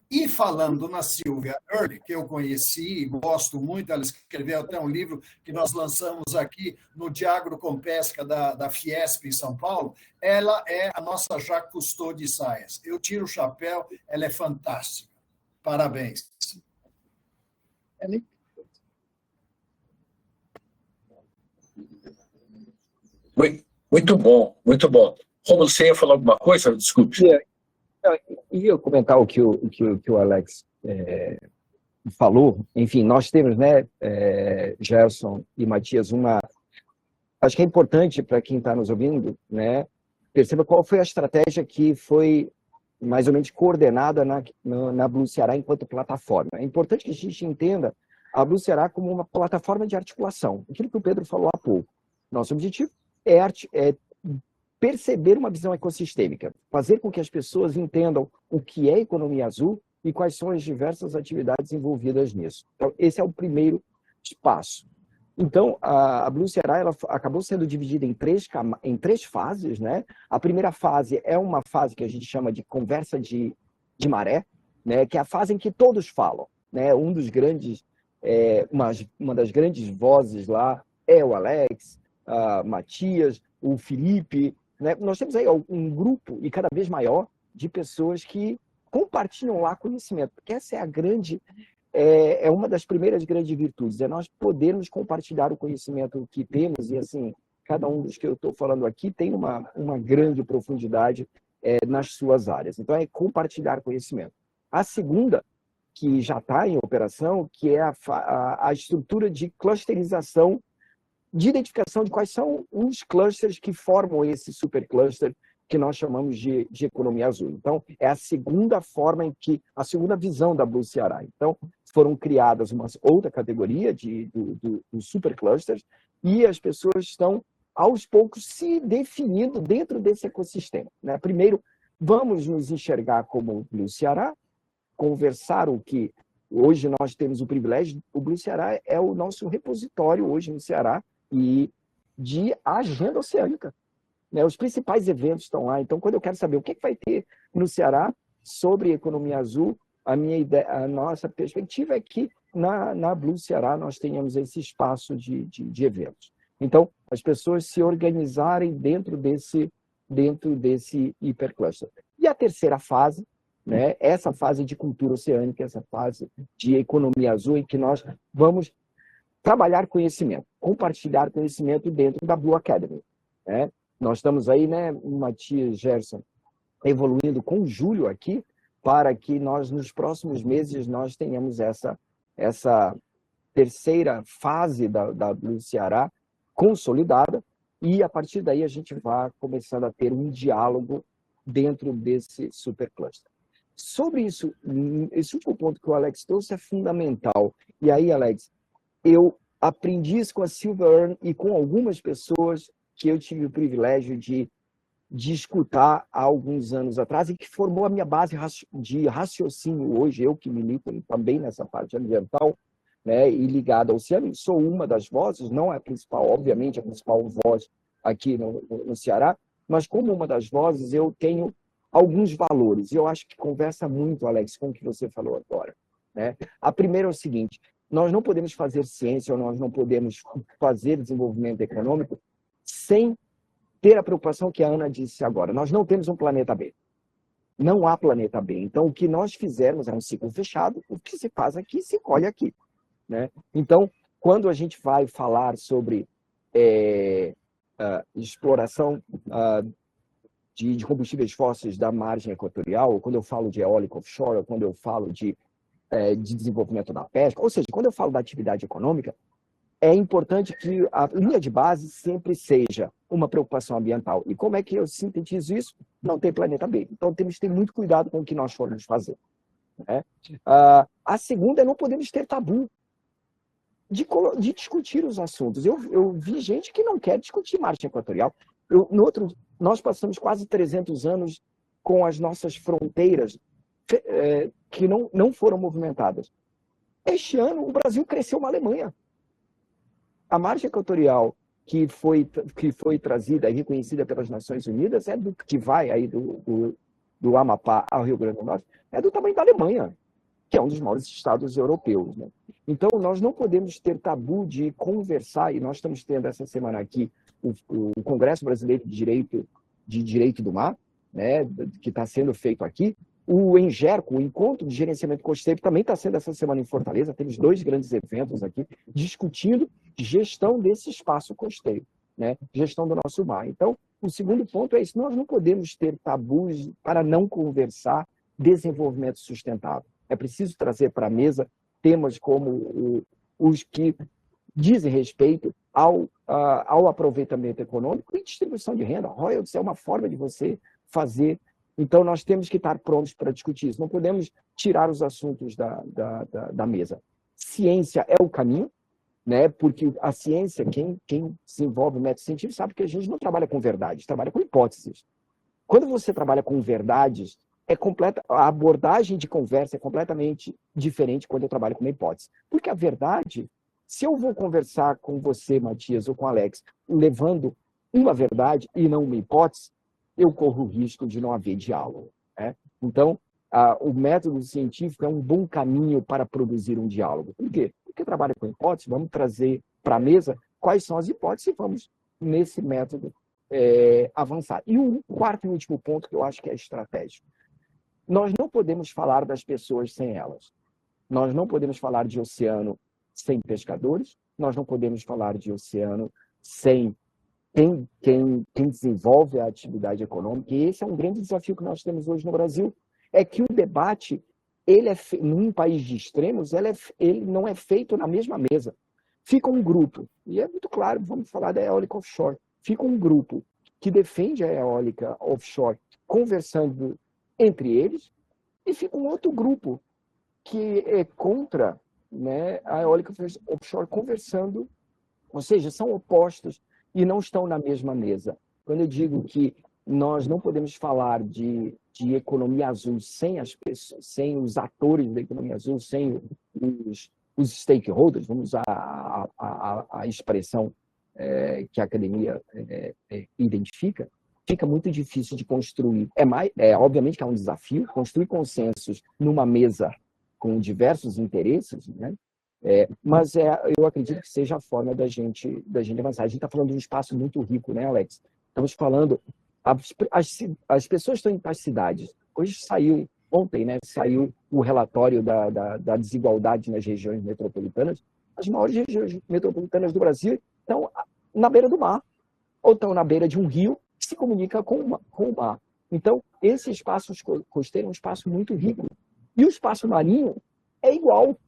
E falando na Silvia Early, que eu conheci e gosto muito, ela escreveu até um livro que nós lançamos aqui no Diagro com Pesca da Fiesp em São Paulo, ela é a nossa Jacques Cousteau de saias. Eu tiro o chapéu, ela é fantástica. Parabéns. Muito bom, muito bom. Como você ia falar alguma coisa? Desculpe. Ia comentar o que o Alex falou. Enfim, nós temos, Gerson e Matias, acho que é importante para quem está nos ouvindo, perceba qual foi a estratégia que foi mais ou menos coordenada na Blue Ceará enquanto plataforma. É importante que a gente entenda a Blue Ceará como uma plataforma de articulação. Aquilo que o Pedro falou há pouco. Nosso objetivo é perceber uma visão ecossistêmica, fazer com que as pessoas entendam o que é economia azul e quais são as diversas atividades envolvidas nisso. Então, esse é o primeiro espaço. Então, a Blue Ceará ela acabou sendo dividida em três fases. A primeira fase é uma fase que a gente chama de conversa de maré, que é a fase em que todos falam. Um dos grandes, uma das grandes vozes lá é o Alex, Matias, o Felipe, né? Nós temos aí um grupo, e cada vez maior, de pessoas que compartilham lá conhecimento, porque essa é a grande, é uma das primeiras grandes virtudes, é nós podermos compartilhar o conhecimento que temos, e assim, cada um dos que eu estou falando aqui tem uma grande profundidade nas suas áreas. Então, é compartilhar conhecimento. A segunda, que já está em operação, que é a estrutura de clusterização, de identificação de quais são os clusters que formam esse supercluster que nós chamamos de economia azul. Então, é a segunda forma a segunda visão da Blue Ceará. Então, foram criadas uma outra categoria do superclusters e as pessoas estão, aos poucos, se definindo dentro desse ecossistema, né? Primeiro, vamos nos enxergar como Blue Ceará, conversar o que hoje nós temos o privilégio, o Blue Ceará é o nosso repositório hoje no Ceará e de agenda oceânica, né? Os principais eventos estão lá. Então, quando eu quero saber o que vai ter no Ceará sobre economia azul, a nossa perspectiva é que na Blue Ceará nós tenhamos esse espaço de eventos. Então, as pessoas se organizarem dentro desse hipercluster. E a terceira fase, né, essa fase de cultura oceânica, essa fase de economia azul, em que nós vamos trabalhar conhecimento, compartilhar conhecimento dentro da Blue Academy, né? Nós estamos aí, né, Matias, Gerson, evoluindo com o Júlio aqui, para que nós, nos próximos meses, nós tenhamos essa terceira fase da Blue Ceará consolidada, e a partir daí a gente vai começando a ter um diálogo dentro desse supercluster. Sobre isso, esse último ponto que o Alex trouxe é fundamental. E aí, Alex, eu aprendi isso com a Silver e com algumas pessoas que eu tive o privilégio de escutar há alguns anos atrás e que formou a minha base de raciocínio hoje, eu que milito também nessa parte ambiental, né, e ligado ao oceano, sou uma das vozes, não é a principal, obviamente, a principal voz aqui no Ceará, mas como uma das vozes eu tenho alguns valores, e eu acho que conversa muito, Alex, com o que você falou agora, né? A primeira é o seguinte: nós não podemos fazer ciência, ou nós não podemos fazer desenvolvimento econômico sem ter a preocupação que a Ana disse agora. Nós não temos um planeta B. Não há planeta B. Então, o que nós fizermos é um ciclo fechado, o que se faz aqui, se colhe aqui, né? Então, quando a gente vai falar sobre exploração de combustíveis fósseis da margem equatorial, ou quando eu falo de eólica offshore, ou quando eu falo de desenvolvimento da pesca, ou seja, quando eu falo da atividade econômica, é importante que a linha de base sempre seja uma preocupação ambiental. E como é que eu sintetizo isso? Não tem planeta B. Então, temos que ter muito cuidado com o que nós formos fazer, né? A segunda é não podemos ter tabu de discutir os assuntos. Eu vi gente que não quer discutir margem equatorial. Nós passamos quase 300 anos com as nossas fronteiras que não foram movimentadas. Este ano, o Brasil cresceu uma Alemanha. A margem equatorial que foi trazida e reconhecida pelas Nações Unidas que vai aí do Amapá ao Rio Grande do Norte, é do tamanho da Alemanha, que é um dos maiores estados europeus, né? Então, nós não podemos ter tabu de conversar, e nós estamos tendo essa semana aqui o Congresso Brasileiro de Direito do Mar, né, que está sendo feito aqui. O ENGERCO, o Encontro de Gerenciamento Costeiro, também está sendo essa semana em Fortaleza. Temos 2 grandes eventos aqui discutindo gestão desse espaço costeiro, né? Gestão do nosso mar. Então, o segundo ponto é isso: nós não podemos ter tabus para não conversar desenvolvimento sustentável. É preciso trazer para a mesa temas como os que dizem respeito ao aproveitamento econômico e distribuição de renda. Royalties é uma forma de você fazer. Então, nós temos que estar prontos para discutir isso. Não podemos tirar os assuntos da mesa. Ciência é o caminho, né? Porque a ciência, quem desenvolve o método científico, sabe que a gente não trabalha com verdades, trabalha com hipóteses. Quando você trabalha com verdades, a abordagem de conversa é completamente diferente quando eu trabalho com uma hipótese. Porque a verdade, se eu vou conversar com você, Matias, ou com Alex, levando uma verdade e não uma hipótese, eu corro o risco de não haver diálogo, né? Então, o método científico é um bom caminho para produzir um diálogo. Por quê? Porque trabalha com hipótese, vamos trazer para a mesa quais são as hipóteses e vamos, nesse método, avançar. E o quarto e último ponto que eu acho que é estratégico. Nós não podemos falar das pessoas sem elas. Nós não podemos falar de oceano sem pescadores, nós não podemos falar de oceano sem quem desenvolve a atividade econômica. E esse é um grande desafio que nós temos hoje no Brasil, é que o debate, num país de extremos, ele não é feito na mesma mesa. Fica um grupo, e é muito claro, vamos falar da eólica offshore, fica um grupo que defende a eólica offshore conversando entre eles, e fica um outro grupo que é contra, né, a eólica offshore conversando, ou seja, são opostos e não estão na mesma mesa. Quando eu digo que nós não podemos falar de economia azul sem as pessoas, sem os atores da economia azul, sem os stakeholders, vamos usar a expressão que a academia identifica, fica muito difícil de construir. Obviamente que é um desafio construir consensos numa mesa com diversos interesses, né? Mas eu acredito que seja a forma da gente avançar. A gente está falando de um espaço muito rico, né, Alex? Estamos falando... As pessoas estão indo para as cidades. Ontem, né, saiu o relatório da desigualdade nas regiões metropolitanas. As maiores regiões metropolitanas do Brasil estão na beira do mar, ou estão na beira de um rio que se comunica com o mar. Então, esse espaço costeiro é um espaço muito rico. E o espaço marinho é igual.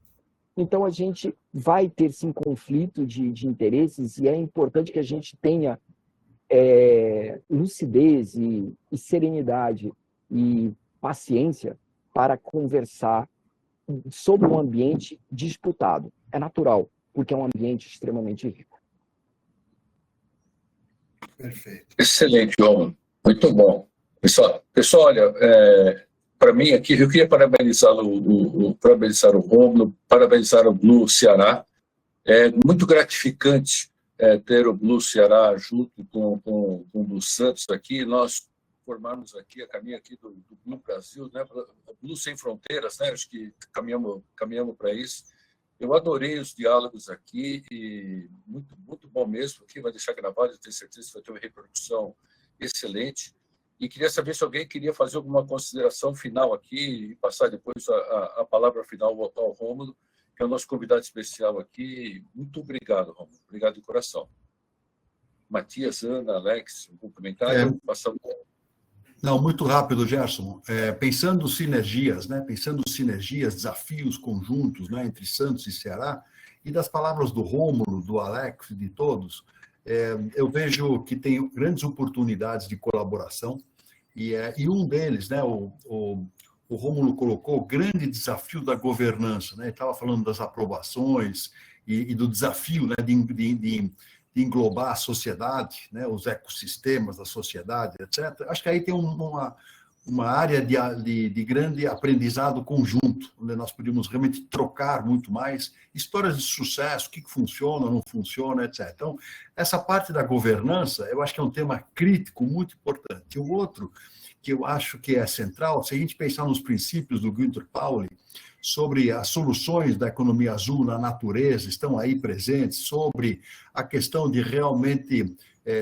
Então, a gente vai ter, sim, conflito de interesses, e é importante que a gente tenha lucidez e serenidade e paciência para conversar sobre um ambiente disputado. É natural, porque é um ambiente extremamente rico. Perfeito. Excelente, Romulo. Muito bom. Pessoal, olha, para mim aqui, eu queria parabenizar o Romulo, parabenizar o Blue Ceará. É muito gratificante ter o Blue Ceará junto com o Blue Santos aqui, nós formarmos aqui a caminho aqui do Blue Brasil, né? Blue Sem Fronteiras, né? Acho que caminhamos para isso. Eu adorei os diálogos aqui, e muito bom mesmo. Aqui vai deixar gravado, eu tenho certeza que vai ter uma reprodução excelente. E queria saber se alguém queria fazer alguma consideração final aqui e passar depois a palavra final ao Romulo, que é o nosso convidado especial aqui. Muito obrigado, Romulo. Obrigado de coração. Matias, Ana, Alex, algum comentário? Não, muito rápido, Gerson. Pensando sinergias, né? Desafios conjuntos, né? Entre Santos e Ceará, e das palavras do Rômulo, do Alex, de todos, eu vejo que tem grandes oportunidades de colaboração, e um deles, né? O Rômulo colocou o grande desafio da governança, né? Ele estava falando das aprovações e do desafio, né? de englobar a sociedade, né? Os ecossistemas da sociedade, etc. Acho que aí tem uma área de grande aprendizado conjunto, onde nós podíamos realmente trocar muito mais histórias de sucesso, o que funciona, não funciona, etc. Então, essa parte da governança, eu acho que é um tema crítico, muito importante. E o outro, que eu acho que é central, se a gente pensar nos princípios do Günter Pauli, sobre as soluções da economia azul na natureza, estão aí presentes, sobre a questão de realmente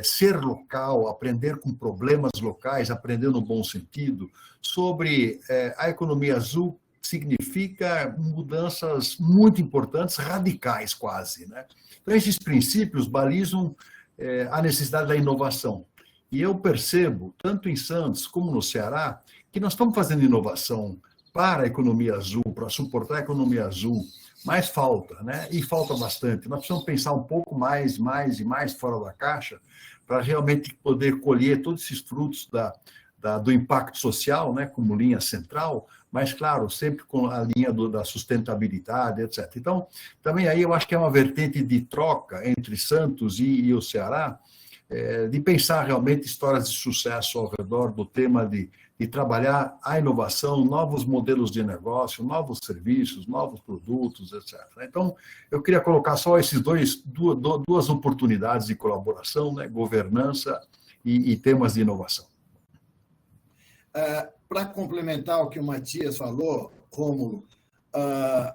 ser local, aprender com problemas locais, aprender no bom sentido, sobre a economia azul significa mudanças muito importantes, radicais quase, né? Então, esses princípios balizam a necessidade da inovação. E eu percebo, tanto em Santos como no Ceará, que nós estamos fazendo inovação para a economia azul, para suportar a economia azul, mas falta, né? E falta bastante. Nós precisamos pensar um pouco mais e mais fora da caixa para realmente poder colher todos esses frutos do impacto social, né? Como linha central, mas, claro, sempre com a linha da sustentabilidade, etc. Então, também aí eu acho que é uma vertente de troca entre Santos e o Ceará, de pensar realmente histórias de sucesso ao redor do tema de trabalhar a inovação, novos modelos de negócio, novos serviços, novos produtos, etc. Então, eu queria colocar só esses duas oportunidades de colaboração, né? Governança e temas de inovação. Para complementar o que o Matias falou, Rômulo,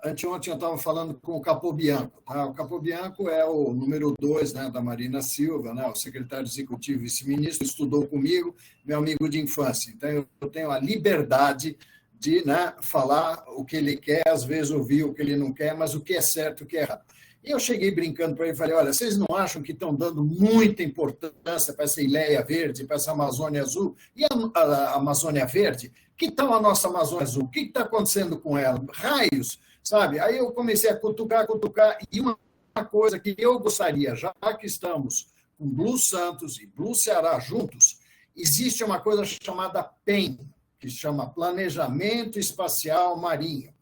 Anteontem eu estava falando com o Capobianco. Tá? O Capobianco é o número 2, né, da Marina Silva, né, o secretário executivo e vice-ministro, estudou comigo, meu amigo de infância. Então, eu tenho a liberdade de, né, falar o que ele quer, às vezes ouvir o que ele não quer, mas o que é certo e o que é errado. E eu cheguei brincando para ele e falei, olha, vocês não acham que estão dando muita importância para essa Ileia Verde, para essa Amazônia Azul? E a Amazônia Verde? Que tal a nossa Amazônia Azul? O que está acontecendo com ela? Raios, sabe? Aí eu comecei a cutucar, e uma coisa que eu gostaria, já que estamos com Blue Santos e Blue Ceará juntos, existe uma coisa chamada PEM, que se chama Planejamento Espacial Marinho.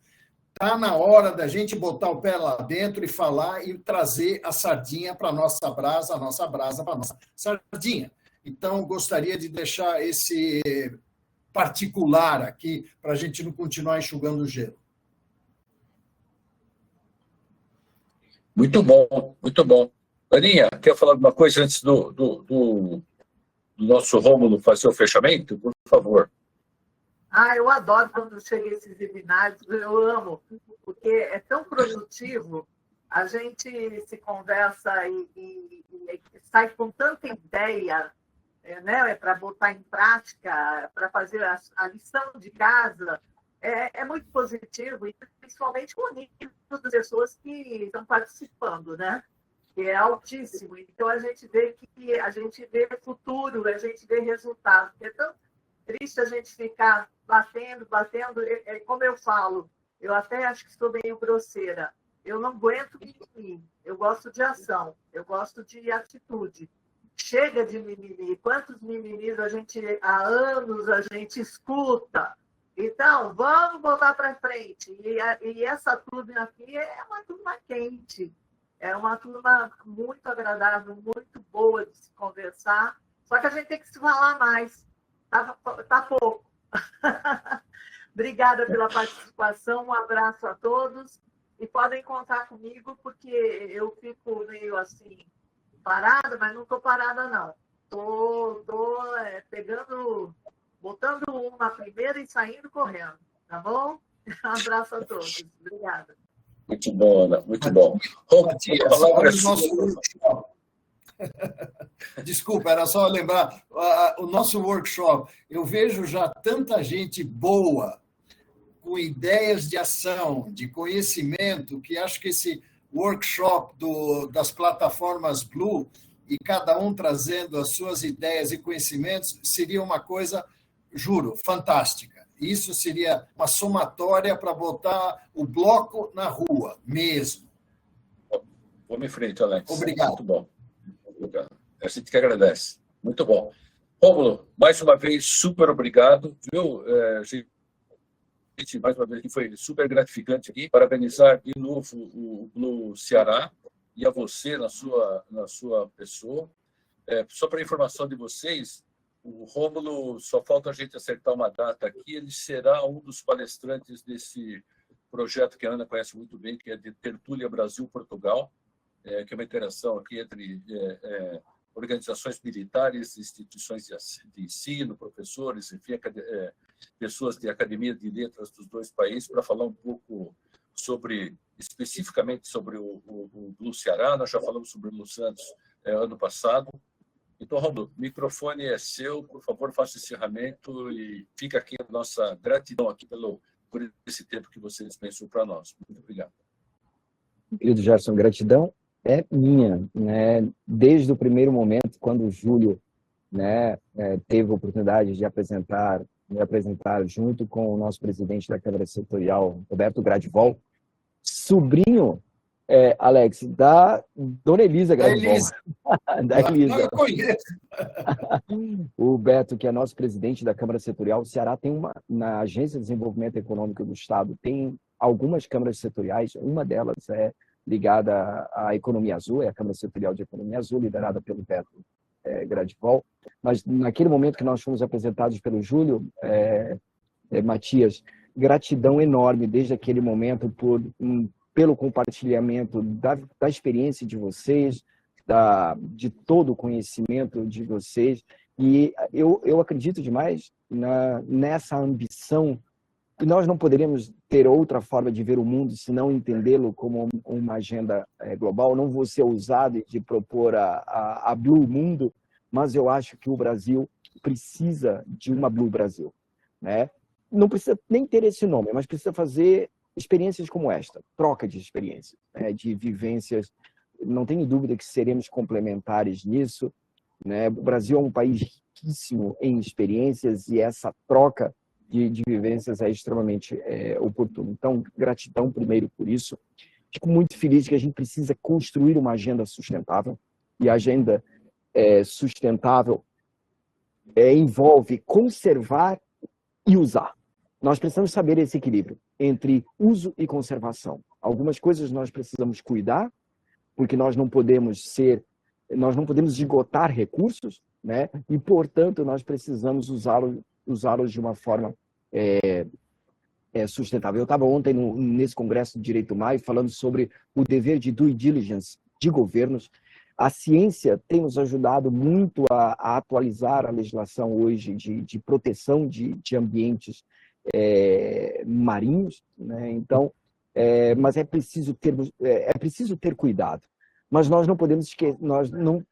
Está na hora da gente botar o pé lá dentro e falar e trazer a sardinha para a nossa brasa para a nossa sardinha. Então, gostaria de deixar esse particular aqui para a gente não continuar enxugando o gelo. Muito bom, muito bom. Aninha, quer falar alguma coisa antes do nosso Rômulo fazer o fechamento? Por favor. Eu adoro quando chega esses webinários, eu amo, porque é tão produtivo, a gente se conversa e sai com tanta ideia, né, para botar em prática, para fazer a lição de casa, é muito positivo, e principalmente com o nível das pessoas que estão participando, né? Que é altíssimo. Então, a gente vê futuro, a gente vê resultado. É tão triste a gente ficar batendo. Como eu falo, eu até acho que sou meio grosseira. Eu não aguento mimimi. Eu gosto de ação, eu gosto de atitude. Chega de mimimi. Quantos mimimis há anos a gente escuta? Então, vamos botar para frente. E essa turma aqui é uma turma quente. É uma turma muito agradável, muito boa de se conversar. Só que a gente tem que se falar mais. Tá pouco. Obrigada pela participação, um abraço a todos e podem contar comigo porque eu fico meio assim parada, mas não estou parada não. Estou botando uma primeira e saindo correndo, tá bom? Um abraço a todos. Obrigada. Muito bom, Ana, muito bom. Desculpa, era só lembrar o nosso workshop. Eu vejo já tanta gente boa, com ideias de ação, de conhecimento, que acho que esse workshop das plataformas Blue, e cada um trazendo as suas ideias e conhecimentos, seria uma coisa, juro, fantástica. Isso seria uma somatória para botar o bloco na rua, mesmo. Vamos em frente, Alex. Obrigado. Muito bom. Obrigado. A gente que agradece. Muito bom. Rômulo, mais uma vez, super obrigado. Viu? Gente, mais uma vez, que foi super gratificante aqui. Parabenizar de novo o Blue Ceará e a você na sua pessoa. Só para informação de vocês, o Rômulo, só falta a gente acertar uma data aqui, ele será um dos palestrantes desse projeto que a Ana conhece muito bem, que é de Tertúlia Brasil-Portugal, que é uma interação aqui entre organizações militares, instituições de ensino, professores, enfim, pessoas de academia de letras dos dois países, para falar um pouco especificamente sobre o Blue Ceará. Nós já falamos sobre o Blue Santos ano passado. Então, Rômulo, o microfone é seu, por favor, faça o encerramento e fica aqui a nossa gratidão aqui por esse tempo que você dispensou para nós. Muito obrigado. Querido Gerson, gratidão é minha, né? Desde o primeiro momento, quando o Júlio, né, teve a oportunidade de me apresentar junto com o nosso presidente da Câmara Setorial, Roberto Gradivol, sobrinho, Alex, da Dona Elisa Gradivol. Da Elisa. Eu conheço. O Beto, que é nosso presidente da Câmara Setorial, o Ceará tem na Agência de Desenvolvimento Econômico do Estado, tem algumas câmaras setoriais, uma delas é ligada à Economia Azul, é a Câmara Setorial de Economia Azul, liderada pelo Beto Gradivol. Mas naquele momento que nós fomos apresentados pelo Júlio, Matias, gratidão enorme desde aquele momento pelo compartilhamento da experiência de vocês, de todo o conhecimento de vocês. E eu acredito demais nessa ambição E nós não poderíamos ter outra forma de ver o mundo se não entendê-lo como uma agenda global. Não vou ser ousado de propor a Blue Mundo, mas eu acho que o Brasil precisa de uma Blue Brasil, né? Não precisa nem ter esse nome, mas precisa fazer experiências como esta, troca de experiências, né? De vivências. Não tenho dúvida que seremos complementares nisso, né? O Brasil é um país riquíssimo em experiências e essa troca de vivências é extremamente oportuno. Então, gratidão primeiro por isso. Fico muito feliz que a gente precisa construir uma agenda sustentável, e a agenda sustentável envolve conservar e usar. Nós precisamos saber esse equilíbrio entre uso e conservação. Algumas coisas nós precisamos cuidar, porque nós não podemos esgotar recursos, né? E, portanto, nós precisamos usá-los de uma forma sustentável. Eu estava ontem nesse Congresso de Direito Humano falando sobre o dever de due diligence de governos. A ciência tem nos ajudado muito a atualizar a legislação hoje de proteção de ambientes marinhos, né? Então, mas é preciso ter cuidado. Mas nós não podemos esquecer,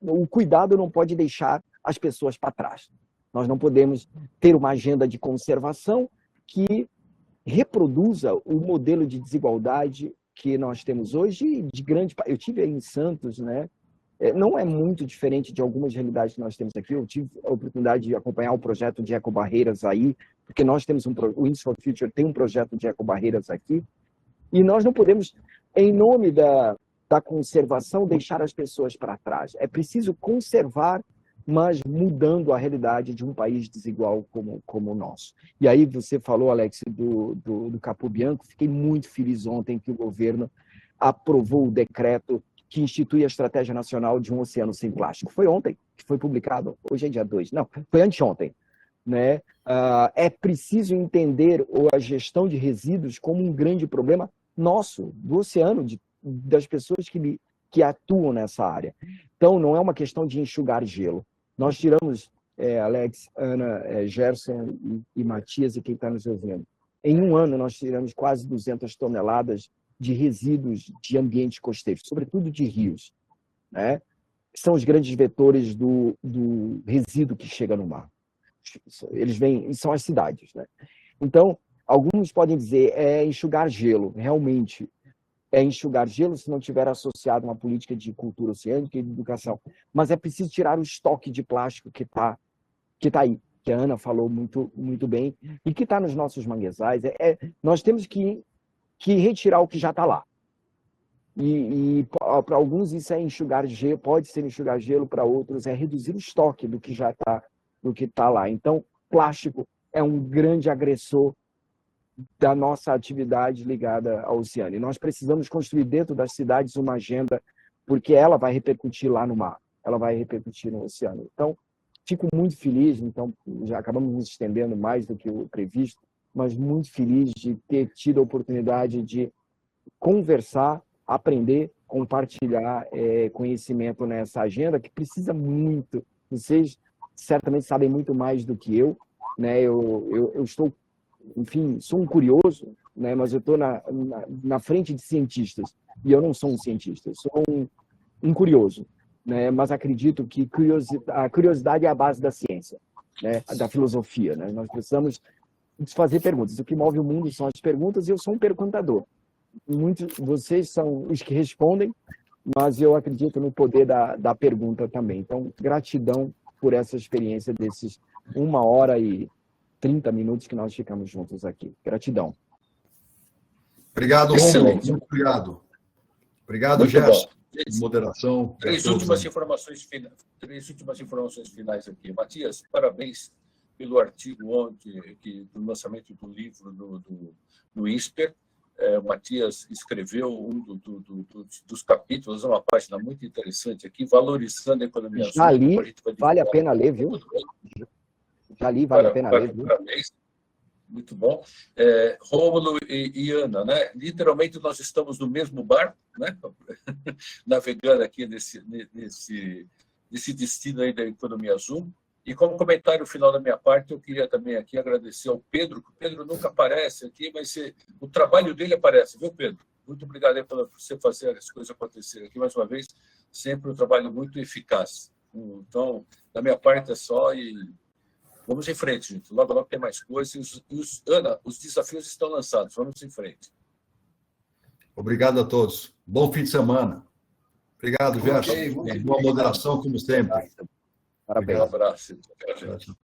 o cuidado não pode deixar as pessoas para trás. Nós não podemos ter uma agenda de conservação que reproduza o modelo de desigualdade que nós temos hoje. Eu tive aí em Santos, né? Não é muito diferente de algumas realidades que nós temos aqui. Eu tive a oportunidade de acompanhar o projeto de ecobarreiras aí, porque nós temos o Inns for Future tem um projeto de ecobarreiras aqui, e nós não podemos, em nome da conservação, deixar as pessoas para trás. É preciso conservar, mas mudando a realidade de um país desigual como o nosso. E aí você falou, Alex, do Capô Bianco. Fiquei muito feliz ontem que o governo aprovou o decreto que institui a Estratégia Nacional de um Oceano Sem Plástico. Foi ontem que foi publicado, hoje é dia 2, não, foi anteontem, né? É preciso entender a gestão de resíduos como um grande problema nosso, do oceano, das pessoas que atuam nessa área. Então, não é uma questão de enxugar gelo. Nós tiramos, Alex, Ana, Gerson e Matias, e quem está nos ouvindo, em um ano nós tiramos quase 200 toneladas de resíduos de ambientes costeiros, sobretudo de rios, né? São os grandes vetores do resíduo que chega no mar. Eles vêm, são as cidades, né? Então, alguns podem dizer, enxugar gelo. Realmente, é enxugar gelo se não tiver associado uma política de cultura oceânica e de educação. Mas é preciso tirar o estoque de plástico que tá aí, que a Ana falou muito bem, e que está nos nossos manguezais. Nós temos que retirar o que já está lá. E para alguns isso é enxugar gelo, pode ser enxugar gelo, para outros é reduzir o estoque do que já está, do que está lá. Então, plástico é um grande agressor da nossa atividade ligada ao oceano. E nós precisamos construir dentro das cidades uma agenda, porque ela vai repercutir lá no mar, ela vai repercutir no oceano. Então, fico muito feliz, então já acabamos nos estendendo mais do que o previsto, mas muito feliz de ter tido a oportunidade de conversar, aprender, compartilhar conhecimento nessa agenda, que precisa muito. Vocês certamente sabem muito mais do que eu, né? Eu estou, enfim, sou um curioso, né? Mas eu estou na frente de cientistas, e eu não sou um cientista, eu sou um curioso, né? Mas acredito que a curiosidade é a base da ciência, né? Da filosofia, né? Nós precisamos fazer perguntas. O que move o mundo são as perguntas, e eu sou um perguntador. Vocês são os que respondem, mas eu acredito no poder da pergunta também. Então, gratidão por essa experiência desses 1 hora e 30 minutos que nós ficamos juntos aqui. Gratidão. Obrigado, Rômulo. Muito obrigado. Obrigado, muito Gerson. Moderação. Três últimas informações finais aqui. Matias, parabéns pelo artigo ontem, do lançamento do livro do INSPER. O Matias escreveu um dos capítulos, uma página muito interessante aqui, valorizando a economia azul. Já li, vale a pena ler, viu? Já li, vale a pena ler, viu? Parabéns. Muito bom. Rômulo e Ana, né? Literalmente nós estamos no mesmo barco, né? Navegando aqui nesse destino aí da economia azul. E como comentário final da minha parte, eu queria também aqui agradecer ao Pedro, que o Pedro nunca aparece aqui, mas o trabalho dele aparece, viu, Pedro? Muito obrigado aí por você fazer as coisas acontecerem aqui, mais uma vez, sempre um trabalho muito eficaz. Então, da minha parte é só e vamos em frente, gente. Logo, logo tem mais coisas. Ana, os desafios estão lançados, vamos em frente. Obrigado a todos. Bom fim de semana. Obrigado, Gerson. Ok, Boa moderação, como sempre. Parabéns. Um abraço. Tchau, tchau.